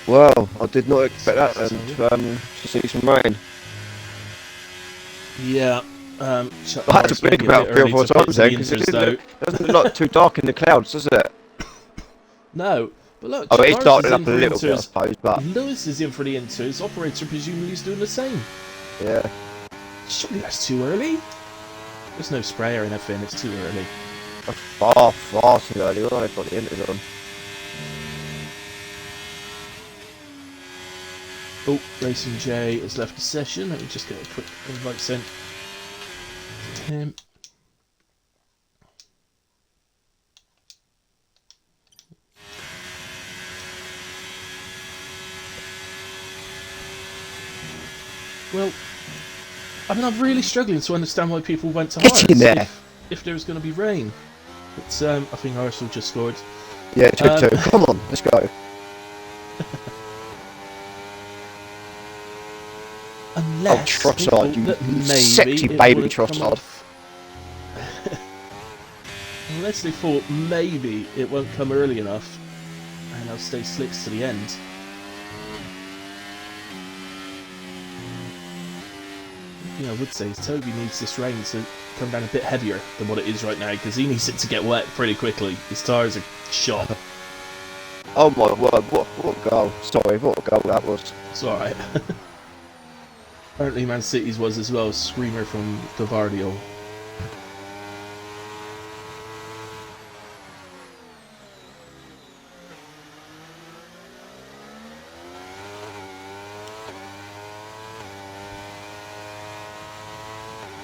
Well, I did not expect that to see some rain. Yeah. I had to blink about 3 or 4 times then, because it doesn't look like too dark in the clouds, does it? No, but look, Oh, it's Charles is darkened up in a for little bit, I inters. suppose, but Lewis is in for the inters. Operator presumably is doing the same. yeah. Surely that's too early. There's no spray or anything. It's too early. Far too early. Well, I've got the inters on. Oh, Racing J has left the session. Let me just get a quick invite sent to him. Well, I mean, I'm really struggling to understand why people went to Get in there. if there was going to be rain. But I think Arsenal just scored. Yeah, 2-2. Come on, let's go. Unless Trossard, you sexy baby Trossard. Unless they thought maybe it won't come early enough and they'll stay slicks to the end. thing I would say is Toby needs this rain to come down a bit heavier than what it is right now, because he needs it to get wet pretty quickly. His tyres are shot. Oh my word, what a goal. Sorry, what a goal that was. It's alright. Apparently Man City's was as well, screamer from Gavardio.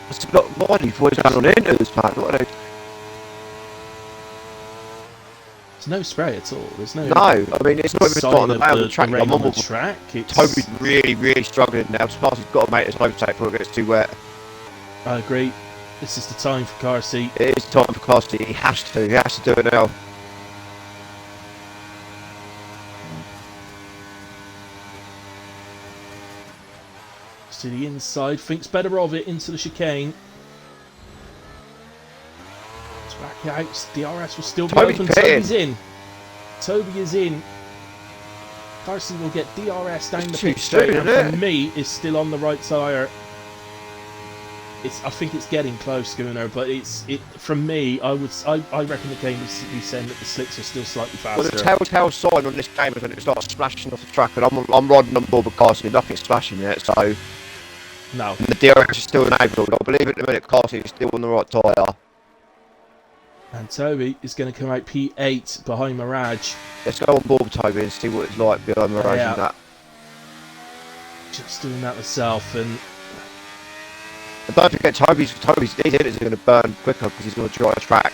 It's a lot of body boys going on into this man. What are they? There's no spray at all. There's no. No, I mean it's not even starting to on the track. I'm on the track. Toby's really struggling now. Sparky's got to make his overtake before it gets too wet. I agree. This is the time for car seat. It is time for car seat. He has to do it now. To the inside, thinks better of it into the chicane. It's back out. DRS will still be open. Toby's in. Toby is in. Carson will get DRS down the pit straight, and for me, is still on the right tyre. I think it's getting close, Gunnar, but from me, I reckon the game would be saying that the slicks are still slightly faster. Well, the telltale sign on this game is when it starts splashing off the track, and I'm riding on board with Carson, nothing's splashing yet, so. No. And the DRS is still enabled. I believe at the minute Carson is still on the right tyre. And Toby is going to come out P8 behind Mirage. Let's go on board with Toby and see what it's like behind Mirage and that. Just doing that myself, and don't forget Toby's hitters are going to burn quicker because he's going to dry a track.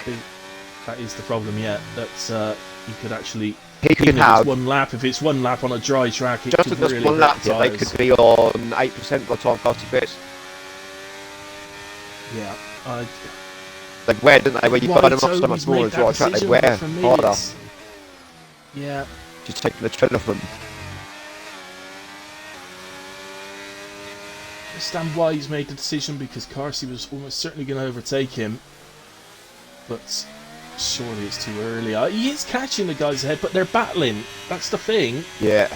That is the problem, yeah. That's you could actually. He could have one lap. If it's one lap on a dry track, it just could if really one lap, hurt they could be on 8% by the time Carson fits. Yeah, they wear, don't they? When you burn them off so much more on a dry track, they wear harder. Yeah. Just taking the tread off them. I understand why he's made the decision, because Carsey was almost certainly going to overtake him. But surely it's too early. He is catching the guys ahead, but they're battling. That's the thing. Yeah.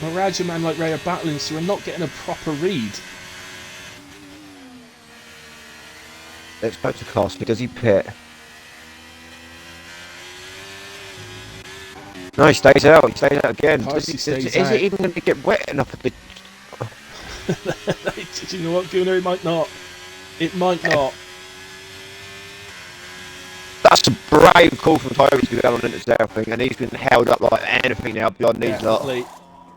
Mirage and Man Like Ray are battling, so we're not getting a proper read. Let's go to Carsey. Does he pit? No, he stays out. He stays out again. Is it even going to get wet enough at the... Do you know what, Gunnar? It might not. It might not. That's a brave call from Toby to go on into the thing, and he's been held up like anything now beyond these lot.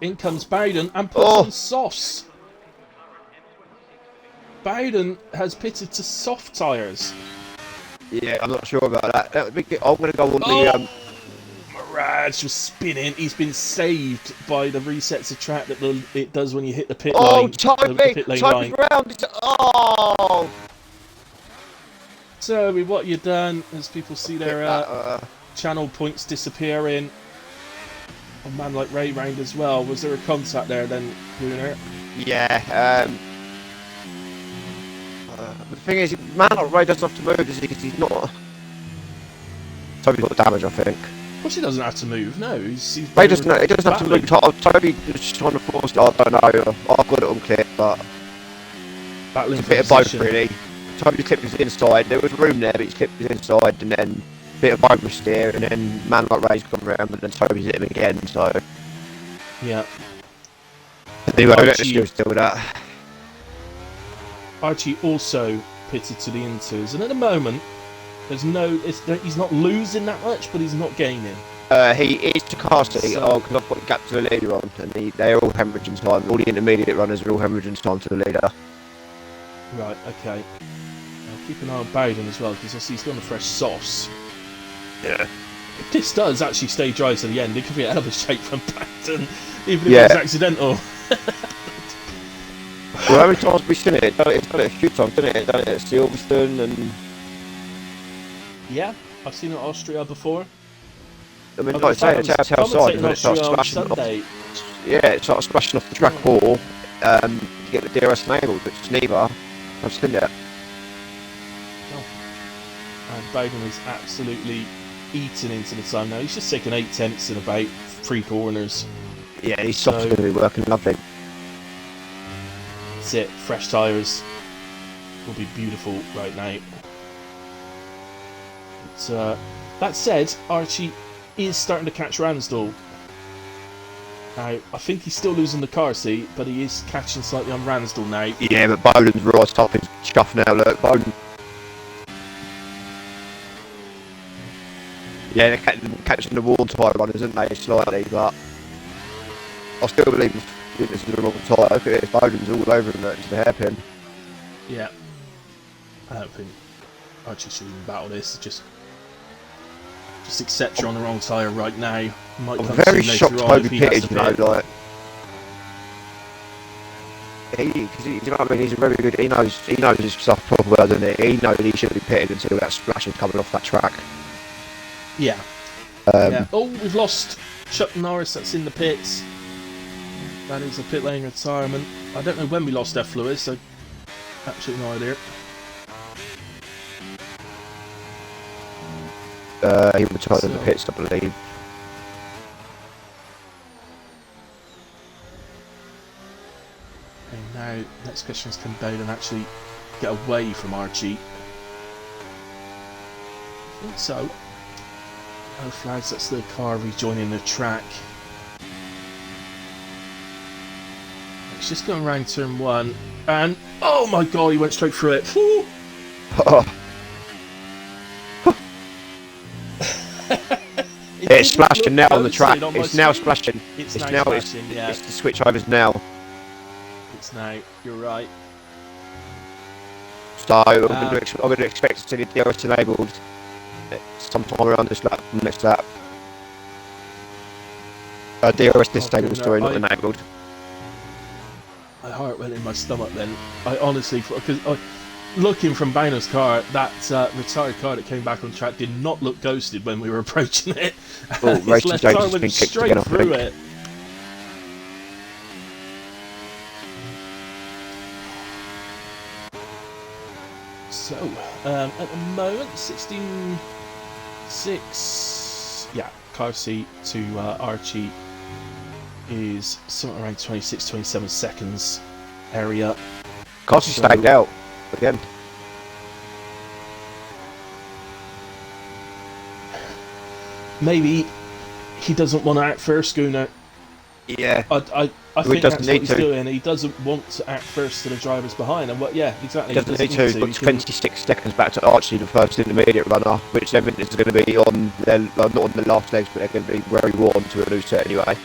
In comes Bowden and puts on softs. Bowden has pitted to soft tyres. Yeah, I'm not sure about that. I'm going to go on the... Mirage was spinning. He's been saved by the resets of track that it does when you hit the pit lane. Toby's round. Toby, what you done? As people see their channel points disappearing. A Man Like Ray round as well. Was there a contact there then, Gunnar? Yeah. The thing is, Man Like Ray doesn't have to move, does he? Because he's not. Toby got damage, I think. Of course he doesn't have to move, no. He doesn't have to move. Toby was just trying to force it, I don't know. I've got it on clip, but battling it's a bit of both, really. Toby clipped his inside, there was room there, but he clipped his inside, and then a bit of oversteer, and then Man Like Ray's gone round, and then Toby's hit him again, so... Yeah. Anyway, let's go still with that. Archie also pitted to the inters, and at the moment, he's not losing that much, but he's not gaining. He is to Carsey, because I've got the gap to the leader on, and they're all hemorrhaging time. All the intermediate runners are all hemorrhaging time to the leader. Right, okay. Keep an eye on Bowden as well, because I see he's got the fresh softs. Yeah. If this does actually stay dry to the end, it could be a hell of a shake from Bowden, even if it's accidental. Well, how many times have we seen it? It's done it a few times, didn't it? Done it at Silverstone and... Yeah, I've seen it in Austria before. I mean, like I say, it's outside, and it starts splashing off. Yeah, it starts splashing off the track wall. You get the DRS enabled, which is neither. I've seen it. Oh. And Bowden is absolutely eating into the time now. He's just taken 8/10 in about 3 corners. Yeah, he's soft's going to be working lovely. That's it, fresh tyres. will be beautiful right now. But, that said, Archie is starting to catch Ransdell. Now, I think he's still losing the car seat, but he is catching slightly on Ransdell now. Yeah, but Bowden's right up. He's chuffing out. Look, Bowden. Yeah, they're catching the worn tyre runners, isn't they, slightly, but I still believe this is the wrong tyre. Look at this, Bowden's all over him, it's the hairpin. Yeah. I don't think Archie should even battle this. Just accept you're on the wrong tyre right now. Might I'm come very soon shocked later on if Toby he has pitted, to you know, pit. like... you know what I mean, he's a very good... He knows his stuff proper well, doesn't he? He knows he shouldn't be pitted until that splash is coming off that track. Yeah. Yeah. Oh, we've lost Chuck Norris. That's in the pits. That is a pit lane retirement. I don't know when we lost F. Lewis, so absolutely no idea. He retired in the pits, I believe. And now, next question is come down and actually get away from Archie. I think so. No flags, that's the car rejoining the track. It's just going around turn 1, and oh my god, he went straight through it. Whew. It's splashing now on the track. It's now splashing. It's now splashing, yeah. It's the switch overs now. It's now, you're right. So I'm going to expect to see the DRS enabled sometime around this lap, next lap. DRS disabled, sorry, not enabled. My heart went in my stomach then. I honestly, because looking from Bino's car, that retired car that came back on track did not look ghosted when we were approaching it. Oh, His left tire went straight through it. So, at the moment, 16.6. Yeah, car seat to Archie is somewhere around 26, 27 seconds area. Costy stayed out again. Maybe he doesn't want to act first, Schooner. Yeah. I think that's what he's doing. He doesn't want to act first to the drivers behind. And yeah, exactly. He doesn't need to. He's got 26 seconds back to Archie, the first intermediate runner, which then is going to be on their, not on the last legs, but they're going to be very warm to a loose set anyway.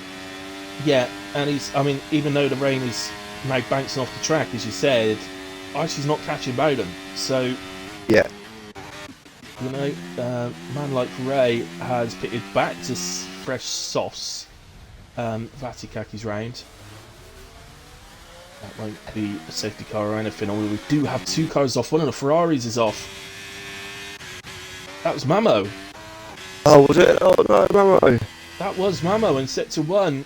Yeah, and I mean, even though the rain is now bouncing off the track, as you said, Archie's not catching Bowden. So, yeah. You know, man like Ray has pitted back to fresh sauce. Vatikaki's round. That won't be a safety car or anything, although we do have two cars off. One of the Ferraris is off. That was Mamo. Oh, was it? Oh, no, Mamo. That was Mamo in sector 1.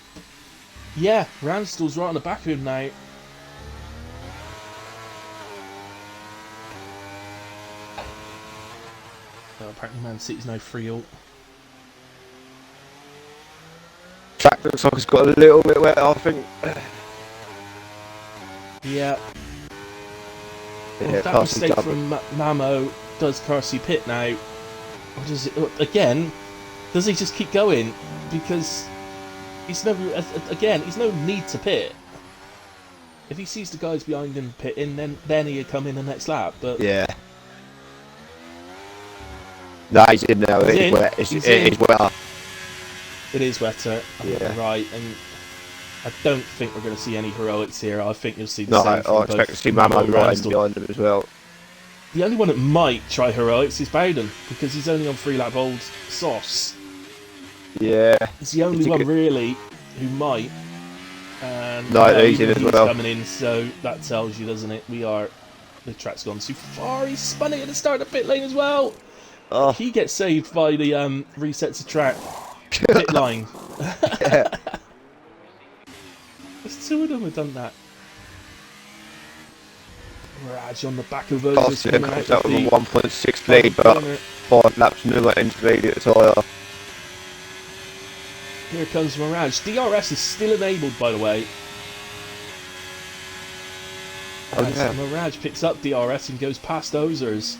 Yeah, Ransdell's right on the back of him now. So apparently Man City's no 3-0. Track looks like it's got a little bit wet, I think. Yeah. Well, Yeah, that mistake from Mamo does Carsey pit now. Or does it, again, does he just keep going? Because he's no need to pit. If he sees the guys behind him pitting, then he'd come in the next lap. But yeah. No, he's in now. It's wet. It's wetter. It is wetter. I think you're right, and I don't think we're going to see any heroics here. I think you'll see the same. No, I expect to see Mamo riding behind him as well. The only one that might try heroics is Bowden, because he's only on 3-lap old sauce. Yeah. He's the only one really who might. And no, he's in as well. Coming in, so that tells you, doesn't it? The track's gone too far. He spun it at the start of the pit lane as well. Oh. He gets saved by the resets of track. Pit line. Yeah. There's two of them have done that. Mirage on the back of those. Comes out with a 1.6 lead, but 5 laps newer intermediate tyre. Here comes Mirage. DRS is still enabled, by the way. So Mirage picks up DRS and goes past Ozers.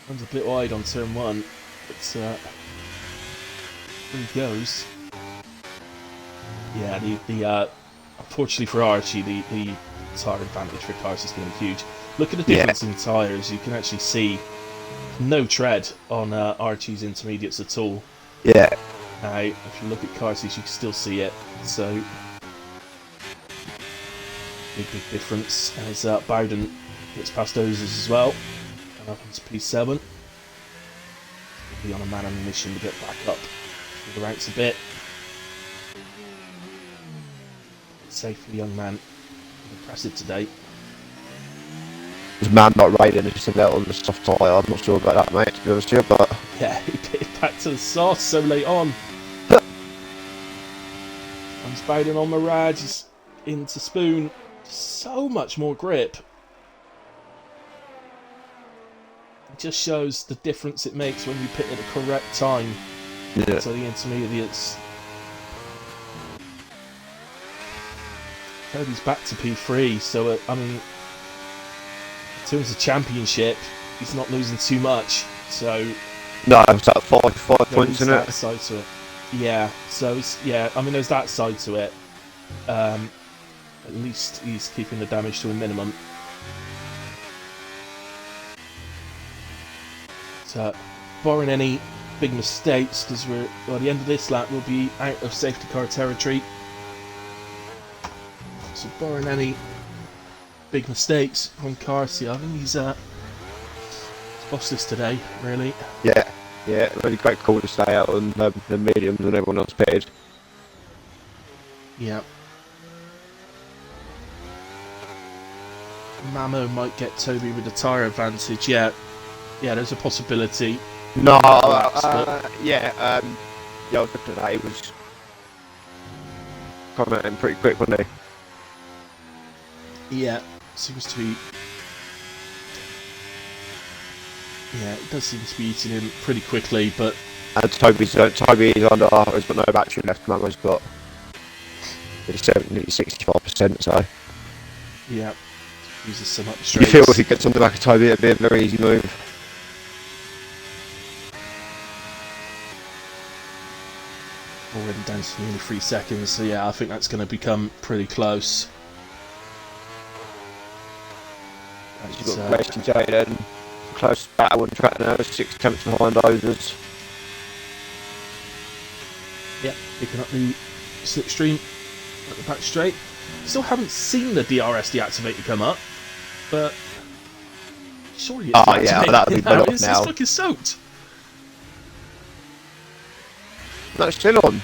Runs a bit wide on turn 1, but there he goes. Yeah, the unfortunately for Archie, the tyre advantage for cars is going to be huge. Look at the difference in tyres. You can actually see no tread on Archie's intermediates at all. Yeah. Now, if you look at car seats, you can still see it. So, big difference as Bowden gets past Ozers as well. And up into P7. He'll be on a man on a mission to get back up through the ranks a bit. Safe for the young man. Impressive today. This man not riding is just a little on the soft tyre. I'm not sure about that, mate, to be honest with you, but... Yeah, he pitted back to the sauce so late on. Comes Bowden on Mirage, he's into Spoon. So much more grip. It just shows the difference it makes when you pit at the correct time. Yeah. So the intermediates. Kirby's back to P3, so I mean, in terms of championship, he's not losing too much. So no, it's like five points in that it. side to it. Yeah, so it's, yeah, I mean, there's that side to it. At least he's keeping the damage to a minimum. So, barring any big mistakes, because we're at the end of this lap, we'll be out of safety car territory. So, barring any big mistakes from Carcy, I think he's bossed this today, really. Yeah, really great call to stay out on the mediums and everyone else pitted. Yeah. Mamo might get Toby with the tyre advantage. Yeah, there's a possibility. No, Yeah, I was looking at that. He was commenting pretty quick, wasn't he? Yeah, seems to be. Yeah, it does seem to be eating him pretty quickly, but. And Toby's under. He's got no battery left. Mamo's got 65%. So. Yeah, uses some up You straights. feel if he gets on the back of Toby, it'd be a very easy move. Already down to nearly 3 seconds, so yeah, I think that's going to become pretty close. You've got Racing J then. Close battle on track now, 6 tenths behind Ozers. Yeah, picking up the slipstream at the back straight. Still haven't seen the DRS deactivator come up, but surely it's deactivated. That'll be well off It's now. fucking soaked. No, it's still on.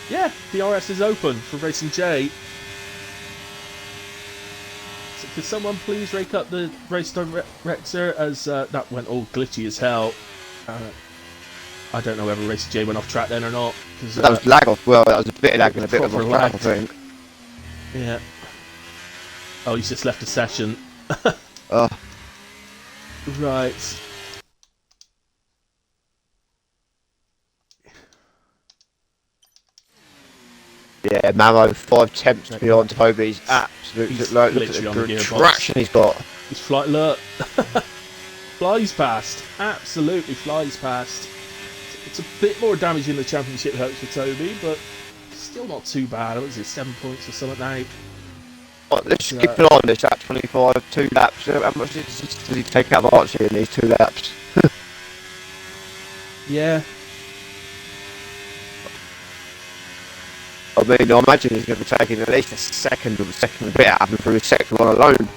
Yeah, DRS is open for Racing J. So could someone please rake up the race director, as that went all glitchy as hell. I don't know whether Racing J went off track then or not. That was lag off. Well, that was a bit of lag and a bit of proper a lag, lag. I think. Yeah. Oh, he's just left the session. Right. Yeah, Mamo 5 tenths behind Toby's absolutely He's look at literally on the the gearbox. traction he's got. He's flight alert. Flies past. Absolutely flies past. It's a bit more damage in the championship hopes for Toby, but still not too bad. What is it, 7 points or something now? Let's keep an eye on this at 25, 2 laps. How much does he take out of Archie in these 2 laps? Yeah. I mean, I imagine he's going to be taking at least a second or a second and a bit out of him through his second one alone.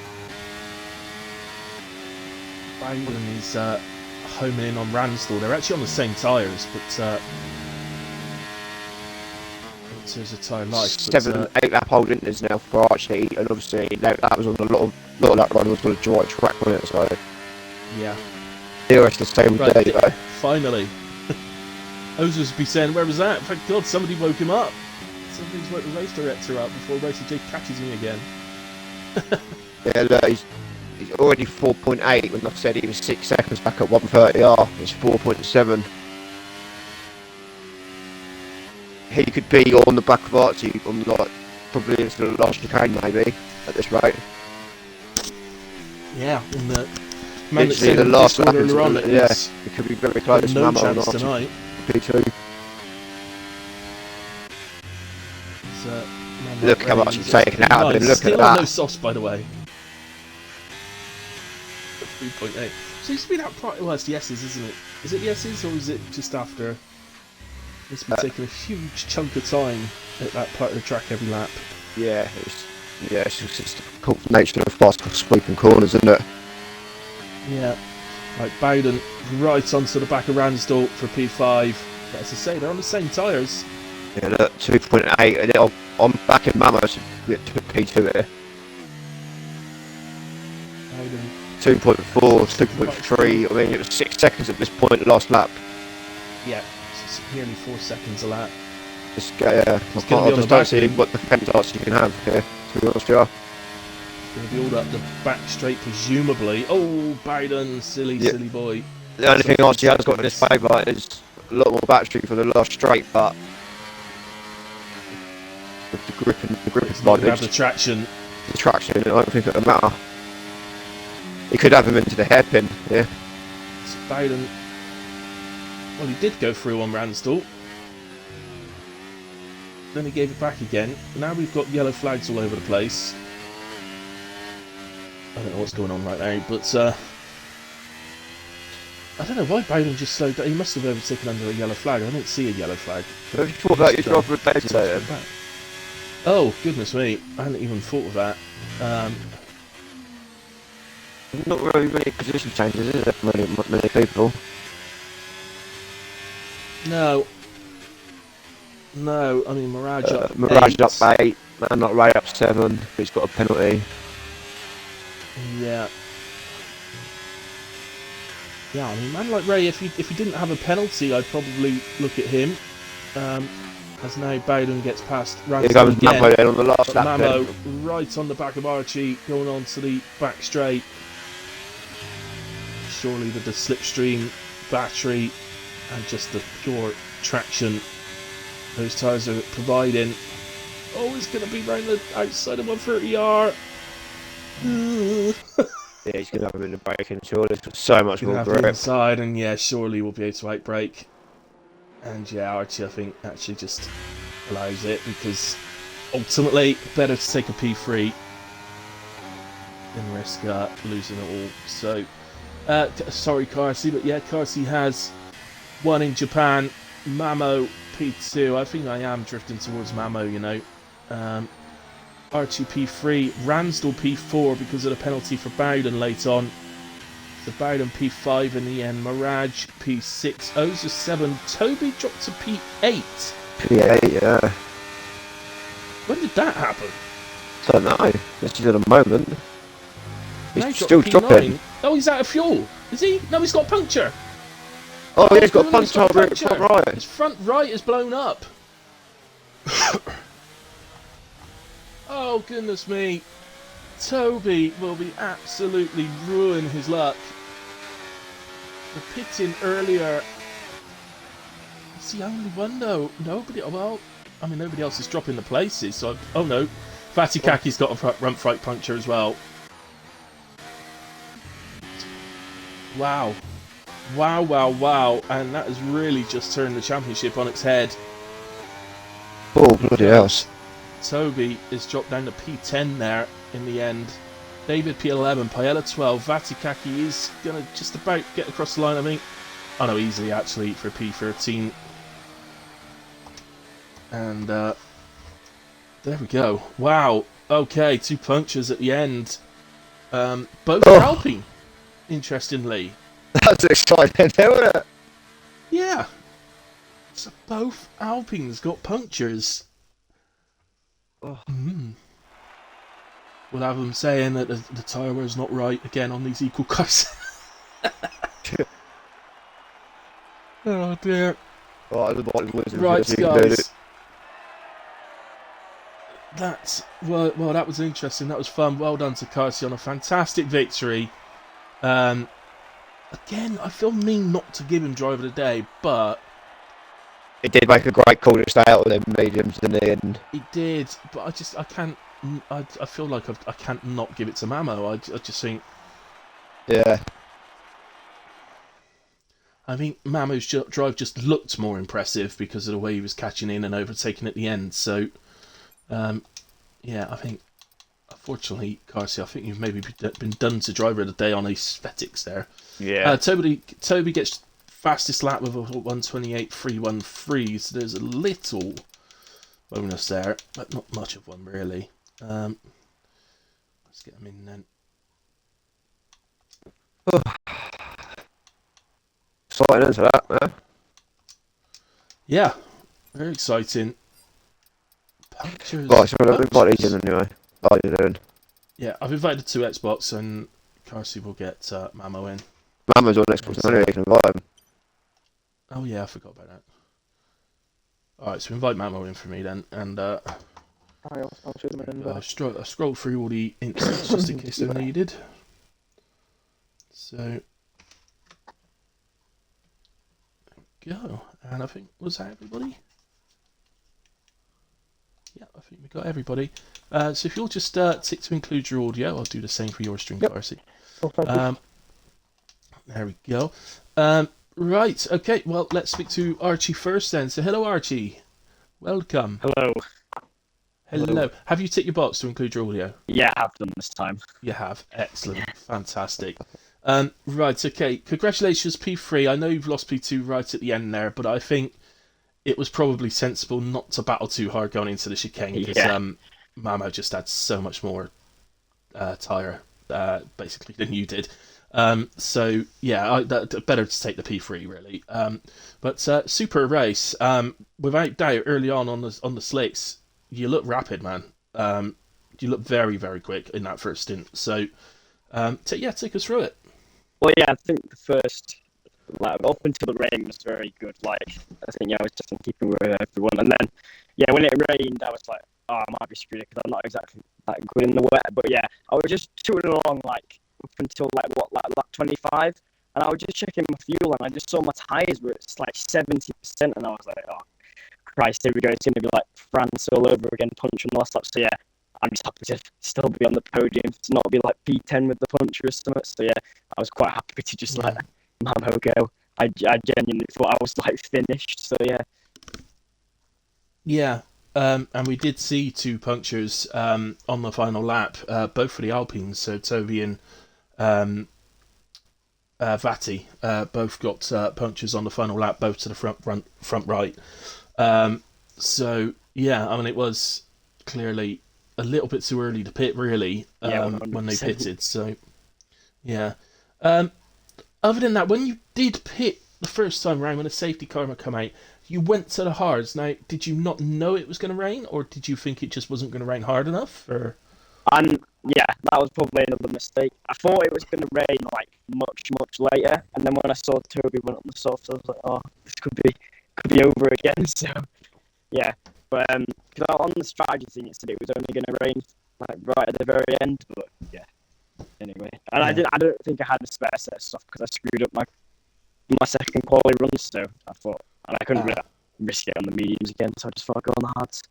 Bowden is homing in on Ransdell. They're actually on the same tyres, but there's a tyre life. 7 and 8 lap hold in is now for Archie, and obviously that was on a lot of that run was on a dry track on it, so yeah. the rest of the same Right, day though. finally. Ozers be saying, where was that? Thank God somebody woke him up. Somebody's woke the race director up before Racing J catches me again. Yeah, look, he's already 4.8 when I said he was 6 seconds back at 130R. It's 4.7. he could be on the back of Archie on like probably into the last chicane maybe at this rate. Yeah, and the Literally the last lap earlier on, yeah, it could be very close. no Mamo chance and tonight. P2. So, Look how much he's taken out of him. Look still at that. No sauce, by the way. 3.8. Seems to be that part. Well, it's the S's, isn't it? Is it the S's or is it just after? It's been taking a huge chunk of time at that part of the track every lap. Yeah, it's just the cold nature of fast sweeping corners, isn't it? Yeah. Right, Bowden right onto the back of Ransdorp for P5. But as I say, they're on the same tyres. Yeah, look, 2.8, and I'm back in Mamo to get to P2 here. Bowden. 2.4, 2.3, I mean it was 6 seconds at this point last lap. Yeah, it's nearly 4 seconds a lap. I just don't see what defence arts you can have here, to be honest with you. Going to be all up the back straight, presumably. Oh, Bowden, silly boy. The only thing Archie has got in his favour is a lot more battery for the last straight, but with the grip It's not going to have the traction. I don't think it'll matter. He could have him into the hairpin, yeah. So Bowden, well, he did go through on Ransdorp. Then he gave it back again. Now we've got yellow flags all over the place. I don't know what's going on right now, but I don't know why Bowden just slowed down. He must have overtaken under a yellow flag. I didn't see a yellow flag. Have you thought about your driver of day today then? Oh, goodness me. I hadn't even thought of that. Not really many position changes, is there, for many people? No. I mean, Mirage up Mirage 8. up 8, Man Not Ray up 7, he's got a penalty. Yeah. Yeah, I mean, man like Ray, if he didn't have a penalty, I'd probably look at him. As now Bowden gets past Ransdorp again. Mamo then on the last lap. Mamo right on the back of Archie, going on to the back straight. Surely with the slipstream battery and just the pure traction those tyres are providing. Oh, it's going to be round the outside of 130R. Yeah, he's going to have him in the braking, surely. It's got so much more grip. Inside, and yeah, surely we'll be able to outbrake. And yeah, Archie, I think, actually just allows it because ultimately, better to take a P3 than risk losing it all. So, sorry, Carsey, but yeah, Carsey has won in Japan. Mamo P2. I think I am drifting towards Mamo, you know. Archie P3, Ransdorp P4 because of the penalty for Bowden late on. So Bowden P5 in the end. Mirage P6, Oza 7. Toby dropped to P8. P8, yeah. When did that happen? Don't know. This is at a moment. Now He's still dropping. Oh, he's out of fuel. Is he? No, he's got a puncture. Oh, yeah, he's got a puncture over at front right. His front right is blown up. Oh, goodness me. Toby will be absolutely ruining his luck. The pitting earlier. It's the only one, though. Nobody, well, I mean, nobody else is dropping the places. So, oh no. Vatikaki's got a front right puncture as well. Wow. Wow. And that has really just turned the championship on its head. Oh, bloody hell. Toby is dropped down to P10 there in the end. David P11, Paella 12. Vatikaki is going to just about get across the line, I think. Oh no, easily actually for P13. And there we go. Wow. Okay, 2 punctures at the end. Both are Alpine, interestingly. That's exciting, isn't it? Yeah. So both Alpines got punctures. Oh. We'll have them saying that the tyre wear's not right again on these equal cars. Oh dear. Right, guys. That was interesting. That was fun. Well done to Carsey on a fantastic victory. Again, I feel mean not to give him driver of the day, but He did make a great call to stay out of them mediums in the end. He did, but I can't. I feel like I can't not give it to Mamo. I just think. Yeah. I mean, Mamo's drive just looked more impressive because of the way he was catching in and overtaking at the end. So, yeah, I think, unfortunately, Carsey, I think you've maybe been done to driver of the day on aesthetics there. Yeah. Toby gets fastest lap with a 1:28.313, so there's a little bonus there, but not much of one really. Let's get him in then. Exciting into that, man. Yeah, very exciting. Punctures. Right, so we'll invite these in anyway. How are you doing? Yeah, I've invited to Xbox, and Carsey will get Mamo in. Mama's on Xbox anyway, you can invite him. Oh yeah, I forgot about that. Alright, so invite Mamo in for me then, and I'll shoot them in. I'll scroll through all the inserts just in case they're needed. So, there we go. And I think, was that everybody? Yeah, I think we got everybody. So if you'll just tick to include your audio, I'll do the same for your stream, Carsey. There we go. Right, okay, well, let's speak to Archie first then. So, hello, Archie. Welcome. Hello. Hello. Have you ticked your box to include your audio? Yeah, I have done this time. You have. Excellent. Fantastic. Right, okay. Congratulations, P3. I know you've lost P2 right at the end there, but I think it was probably sensible not to battle too hard going into the chicane because Mamo just had so much more tyre, basically, than you did. So yeah, better to take the P3 really. But super race. Without doubt, early on the slicks, you look rapid, man. You look very, very quick in that first stint. So take us through it. Well, yeah, I think the first, like, up until the rain was very good. Like, I think, I was just in keeping with everyone. And then, yeah, when it rained, I was like, oh, I might be screwed because I'm not exactly that good in the wet. But yeah, I was just tooting along, like, up until, lap 25. And I was just checking my fuel, and I just saw my tyres were like 70%. And I was like, oh, Christ, here we go. It's going to be like France all over again, punching the last lap. So yeah, I'm just happy to still be on the podium, to not be like P10 with the puncher or something. So yeah, I was quite happy to just let Mamo go. I genuinely thought I was like finished. So yeah. Yeah, and we did see two punctures on the final lap, both for the Alpines. So Toby and Vatti both got punctures on the final lap, both to the front right. So yeah, I mean, it was clearly a little bit too early to pit, really, when they pitted. So yeah. Other than that, when you did pit the first time round, when the safety car would come out, you went to the hards. Now, did you not know it was going to rain, or did you think it just wasn't going to rain hard enough? Or Yeah, that was probably another mistake. I thought it was going to rain like much later, and then when I saw Toby went on the softs, I was like, oh, this could be over again. So yeah, but because on the strategy thing, it said it was only going to rain like right at the very end. But yeah, anyway, and I don't think I had a spare set of stuff because I screwed up my second quality run. So I thought, and I couldn't really risk it on the mediums again, so I just thought I'd go on the hards.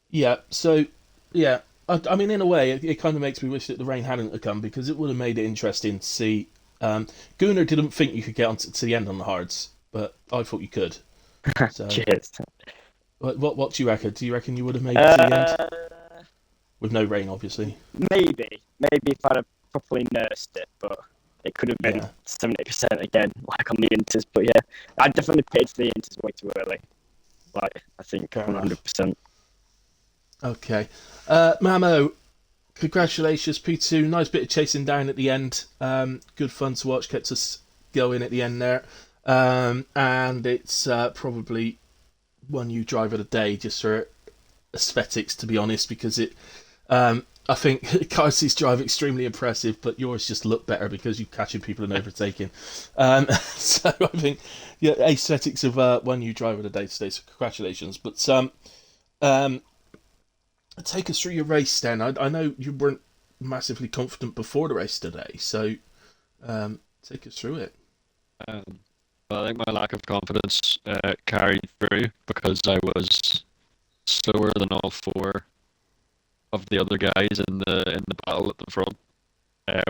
Yeah. So yeah. I mean, in a way, it kind of makes me wish that the rain hadn't come because it would have made it interesting to see. Gunnar didn't think you could get to the end on the hards, but I thought you could. So, Cheers. What do you reckon? Do you reckon you would have made it to the end? With no rain, obviously. Maybe if I'd have properly nursed it, but it could have been 70% again, like on the inters. But yeah, I definitely paid for the inters way too early. Like, I think 100%. Okay. Mamo, congratulations, P2. Nice bit of chasing down at the end. Good fun to watch. Kept us going at the end there. And it's probably one you driver of the day just for aesthetics, to be honest, because it. I think Carsey's drive extremely impressive, but yours just look better because you're catching people and overtaking. So I think aesthetics of one you driver of the day today. So congratulations. But take us through your race then. I know you weren't massively confident before the race today, so take us through it. I think my lack of confidence carried through because I was slower than all four of the other guys in the battle at the front.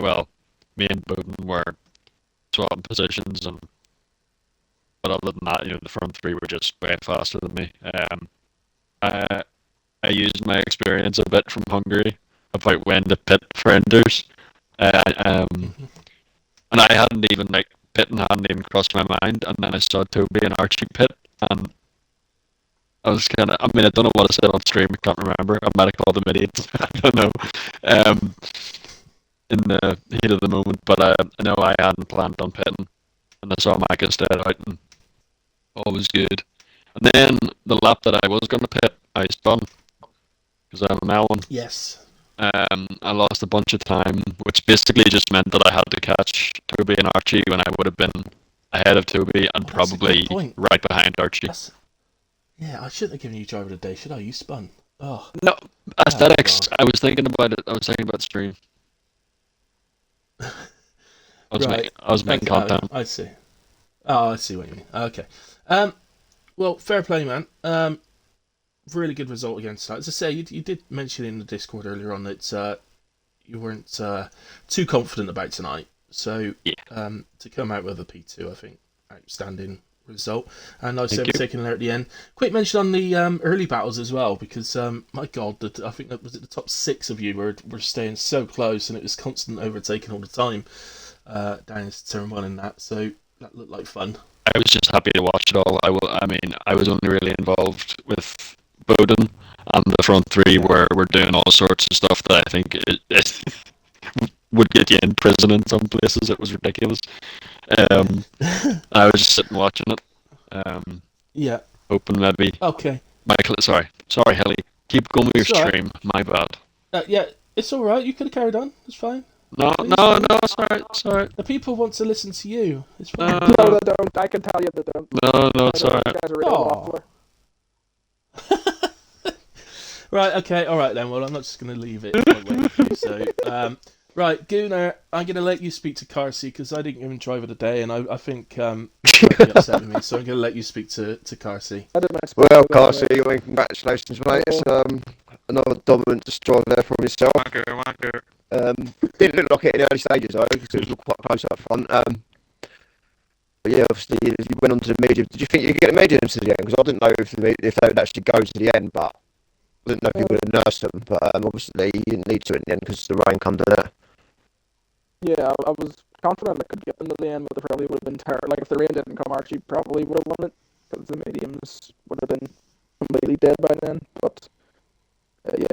Well, me and Bowden were swapping positions, but other than that, the front three were just way faster than me. I I used my experience a bit from Hungary about when to pit for Enders. Mhm. And I hadn't even pitting hadn't even crossed my mind, and then I saw Toby and Archie pit, and I was kind of, I mean, I don't know what I said on stream, I can't remember. I might have called them idiots, I don't know, in the heat of the moment, but I know I hadn't planned on pitting, and I saw Micah stayed out, and all was good. And then the lap that I was going to pit, I spun, because I'm an L1. Yes. I lost a bunch of time, which basically just meant that I had to catch Toby and Archie when I would have been ahead of Toby and That's a good probably point. right behind Archie. Yeah, I shouldn't have given you driver of the day, should I? You spun. Oh, No, aesthetics. God. I was thinking about it. I was thinking about the stream. Right. I was making Okay, content. I see. Oh, I see what you mean. Okay. Well, fair play, man. Really good result against that. As I say, you did mention in the Discord earlier on that you weren't too confident about tonight. So Yeah. to come out with a P2, I think, outstanding result. And I Thank said you. taking there at the end. Quick mention on the early battles as well, because my God, I think that was it. The top 6 of you were staying so close, and it was constant overtaking all the time down into turn 1 and that. So that looked like fun. I was just happy to watch it all. I mean, I was only really involved with Bowden, and the front three were doing all sorts of stuff that I think it would get you in prison in some places. It was ridiculous. I was just sitting watching it. Yeah. Hoping maybe Okay. Michael. Sorry, Hilly. Keep going with your It's all right. stream. My bad. Yeah, it's all right. You could have carried on. It's fine. No, Please no, don't. no. It's alright. It's alright. The people want to listen to you. It's fine. No, they don't. I can tell you they don't. No, it's I know, alright. you guys are real Aw. waffler. Right. Okay. All right then. Well, I'm not just going to leave it while waiting for you. So, right, Gunnar, I'm going to let you speak to Carsey because I didn't even drive it today, and I think you'll be upset with me. So I'm going to let you speak to Carsey. I did my Well, spot, by the way. Carsey, I mean, congratulations, mate. It's another dominant destroy there from yourself. Didn't look like it in the early stages though, because it was quite close up front. But yeah, obviously, you went on to the medium. Did you think you could get the mediums to the end? Because I didn't know if they would actually go to the end, but I didn't know if you would have nursed them. But obviously, you didn't need to in the end because the rain come to that. Yeah, I was confident I could get them to the end, but they probably would have been terrible. Like, if the rain didn't come, Archie probably would have won it, because the mediums would have been completely dead by then. But,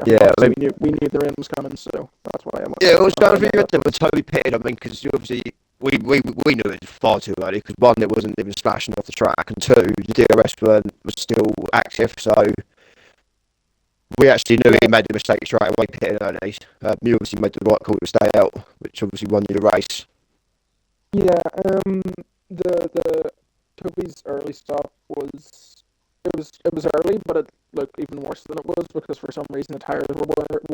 Yeah, I mean, we knew the rain was coming, so that's why I went. yeah, it was going to be good. They were totally pitted. I mean, because obviously we knew it was far too early. Because one, it wasn't even splashing off the track, and two, the DRS was still active. So we actually knew he made the mistake straight away pitting early. You obviously made the right call to stay out, which obviously won you the race. Yeah, the Toby's early stop was early, but it looked even worse than it was because for some reason the tires were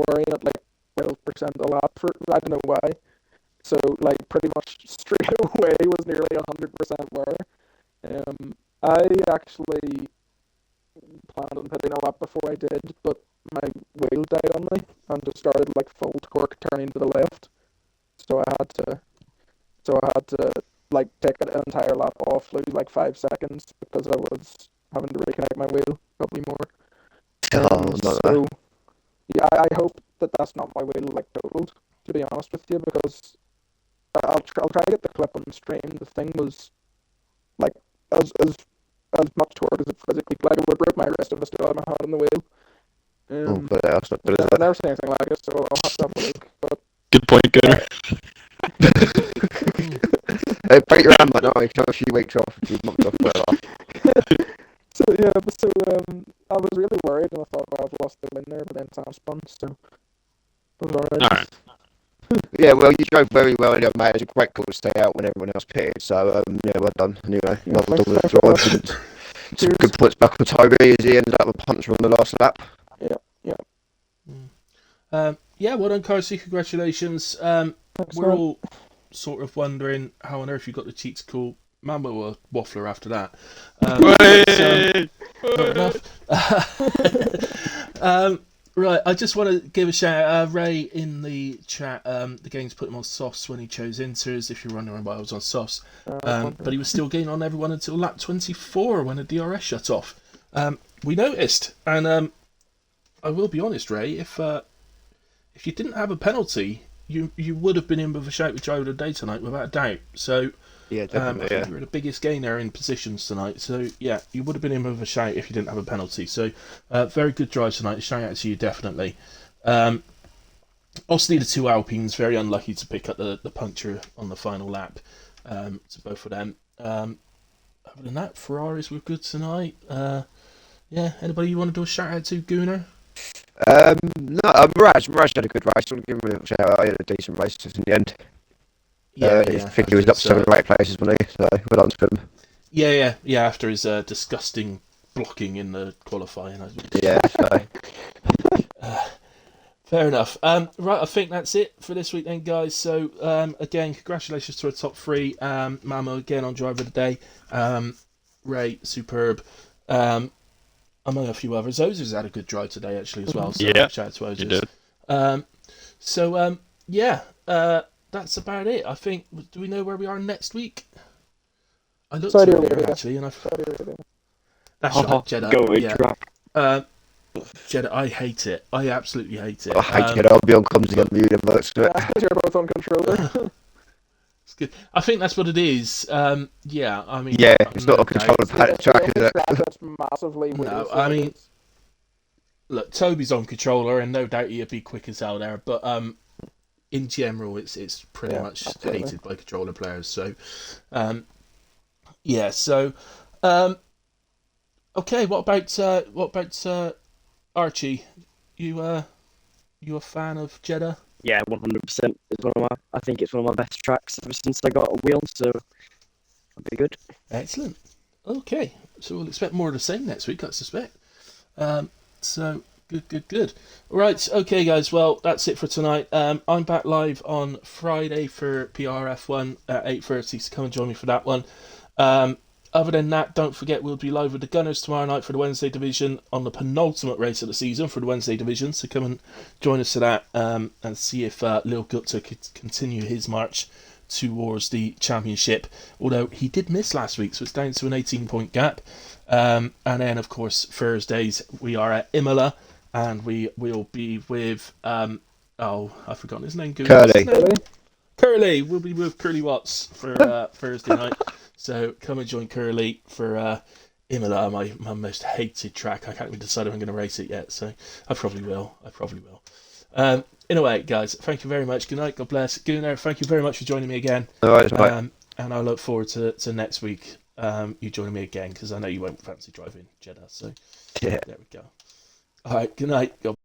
wearing at like 12% a lap for I don't know why. So like pretty much straight away was nearly 100% wear. I actually planned on pitting a lap before I did, but my wheel died on me and just started like full torque turning to the left. So I had to like take an entire lap off, lose like 5 seconds because I was having to reconnect my wheel, probably more. So yeah, I hope that that's not my wheel like totaled. To be honest with you, because I'll try to get the clip on the stream. The thing was like as much torque as it physically could. Like it would break my wrist if I still had my hand on the wheel. But that's not good, is I've it? never seen anything like it, so I'll have to have a look. But Good point, Gunnar. Hey, break your hand, mate. No, you can have a few weeks off, a few months off, whatever. So I was really worried, and I thought, well, I've lost the win there, but then Sam spun, so it was alright. Alright. Yeah, well, you drove very well anyway, mate. It was a great call to stay out when everyone else pitted. So, yeah, well done. Anyway, another thanks, dominant thanks very drive. much. Some good points back on Toby as he ended up with a puncher on the last lap. Yeah, well done, Carsey. Congratulations. Thanks, We're man. all sort of wondering how on earth you got the cheats call Mambo were waffler after that. Way! Fair enough. Right, I just want to give a shout out. Ray in the chat, the game's put him on softs when he chose inters. If you're wondering why I was on softs. But he was still gaining on everyone until lap 24 when a DRS shut off. We noticed, and I will be honest, Ray, if you didn't have a penalty, you would have been in with a shout with driver of the day tonight, without a doubt. So Yeah, I definitely. think you were the biggest gainer in positions tonight. So yeah, you would have been in with a shout if you didn't have a penalty. So very good drive tonight. Shout out to you, definitely. Obviously, the two Alpines very unlucky to pick up the puncture on the final lap. To both of them. Other than that, Ferraris were good tonight. Yeah, anybody you want to do a shout out to, Gooner? No, Mirage had a good race. I want to give him a shout out. He had a decent race in the end. I think he was up 7 or 8 places, wasn't he? So well done to him. Yeah. After his disgusting blocking in the qualifying. Yeah, so. Fair enough. Right, I think that's it for this week then, guys. So, again, congratulations to our top 3. Mamo, again, on driver of the day. Ray, superb. Among a few others. Ozers had a good drive today, actually, as well. So, Yeah, shout out to Ozers. You did. That's about it. I think, do we know where we are next week? I looked Saudi earlier, Arabia. actually, and Saudi Arabia. that's right, Jeddah. Go with Yeah. track. Jeddah, I hate it. I absolutely hate it. I hate it. I'll be on comms again. You never works to Yeah, it. because you're both on controller. It's good. I think that's what it is. Yeah, I mean, Yeah, it's not a controller Yeah, paddock track, is it? That's massively weird. No, so I mean- it's- Look, Toby's on controller, and no doubt he'd be quick as hell there. But in general, it's pretty Yeah, much absolutely. hated by controller players. So, yeah. So, okay. What about Archie? You a fan of Jeddah? Yeah, 100%. I think it's one of my best tracks ever since I got a wheel, so it'll be good. Excellent. Okay, so we'll expect more of the same next week, I suspect. So good. Right, okay, guys. Well, that's it for tonight. I'm back live on Friday for PRF1 at 8:30. So come and join me for that one. Other than that, don't forget we'll be live with the Gunners tomorrow night for the Wednesday division on the penultimate race of the season for the Wednesday division. So come and join us for that and see if Lil Gupta could continue his march towards the championship. Although he did miss last week, so it's down to an 18-point gap. And then, of course, Thursdays we are at Imola, and we will be with I've forgotten his name. Curly. Curly. We'll be with Curly Watts for Thursday night. So come and join Curly for Imola, my most hated track. I can't even decide if I'm going to race it yet, so I probably will. Anyway, guys, thank you very much. Good night. God bless. Gunnar, thank you very much for joining me again. All right, mate. And I look forward to next week. You joining me again because I know you won't fancy driving Jeddah. So Yeah. there we go. All right. Good night. God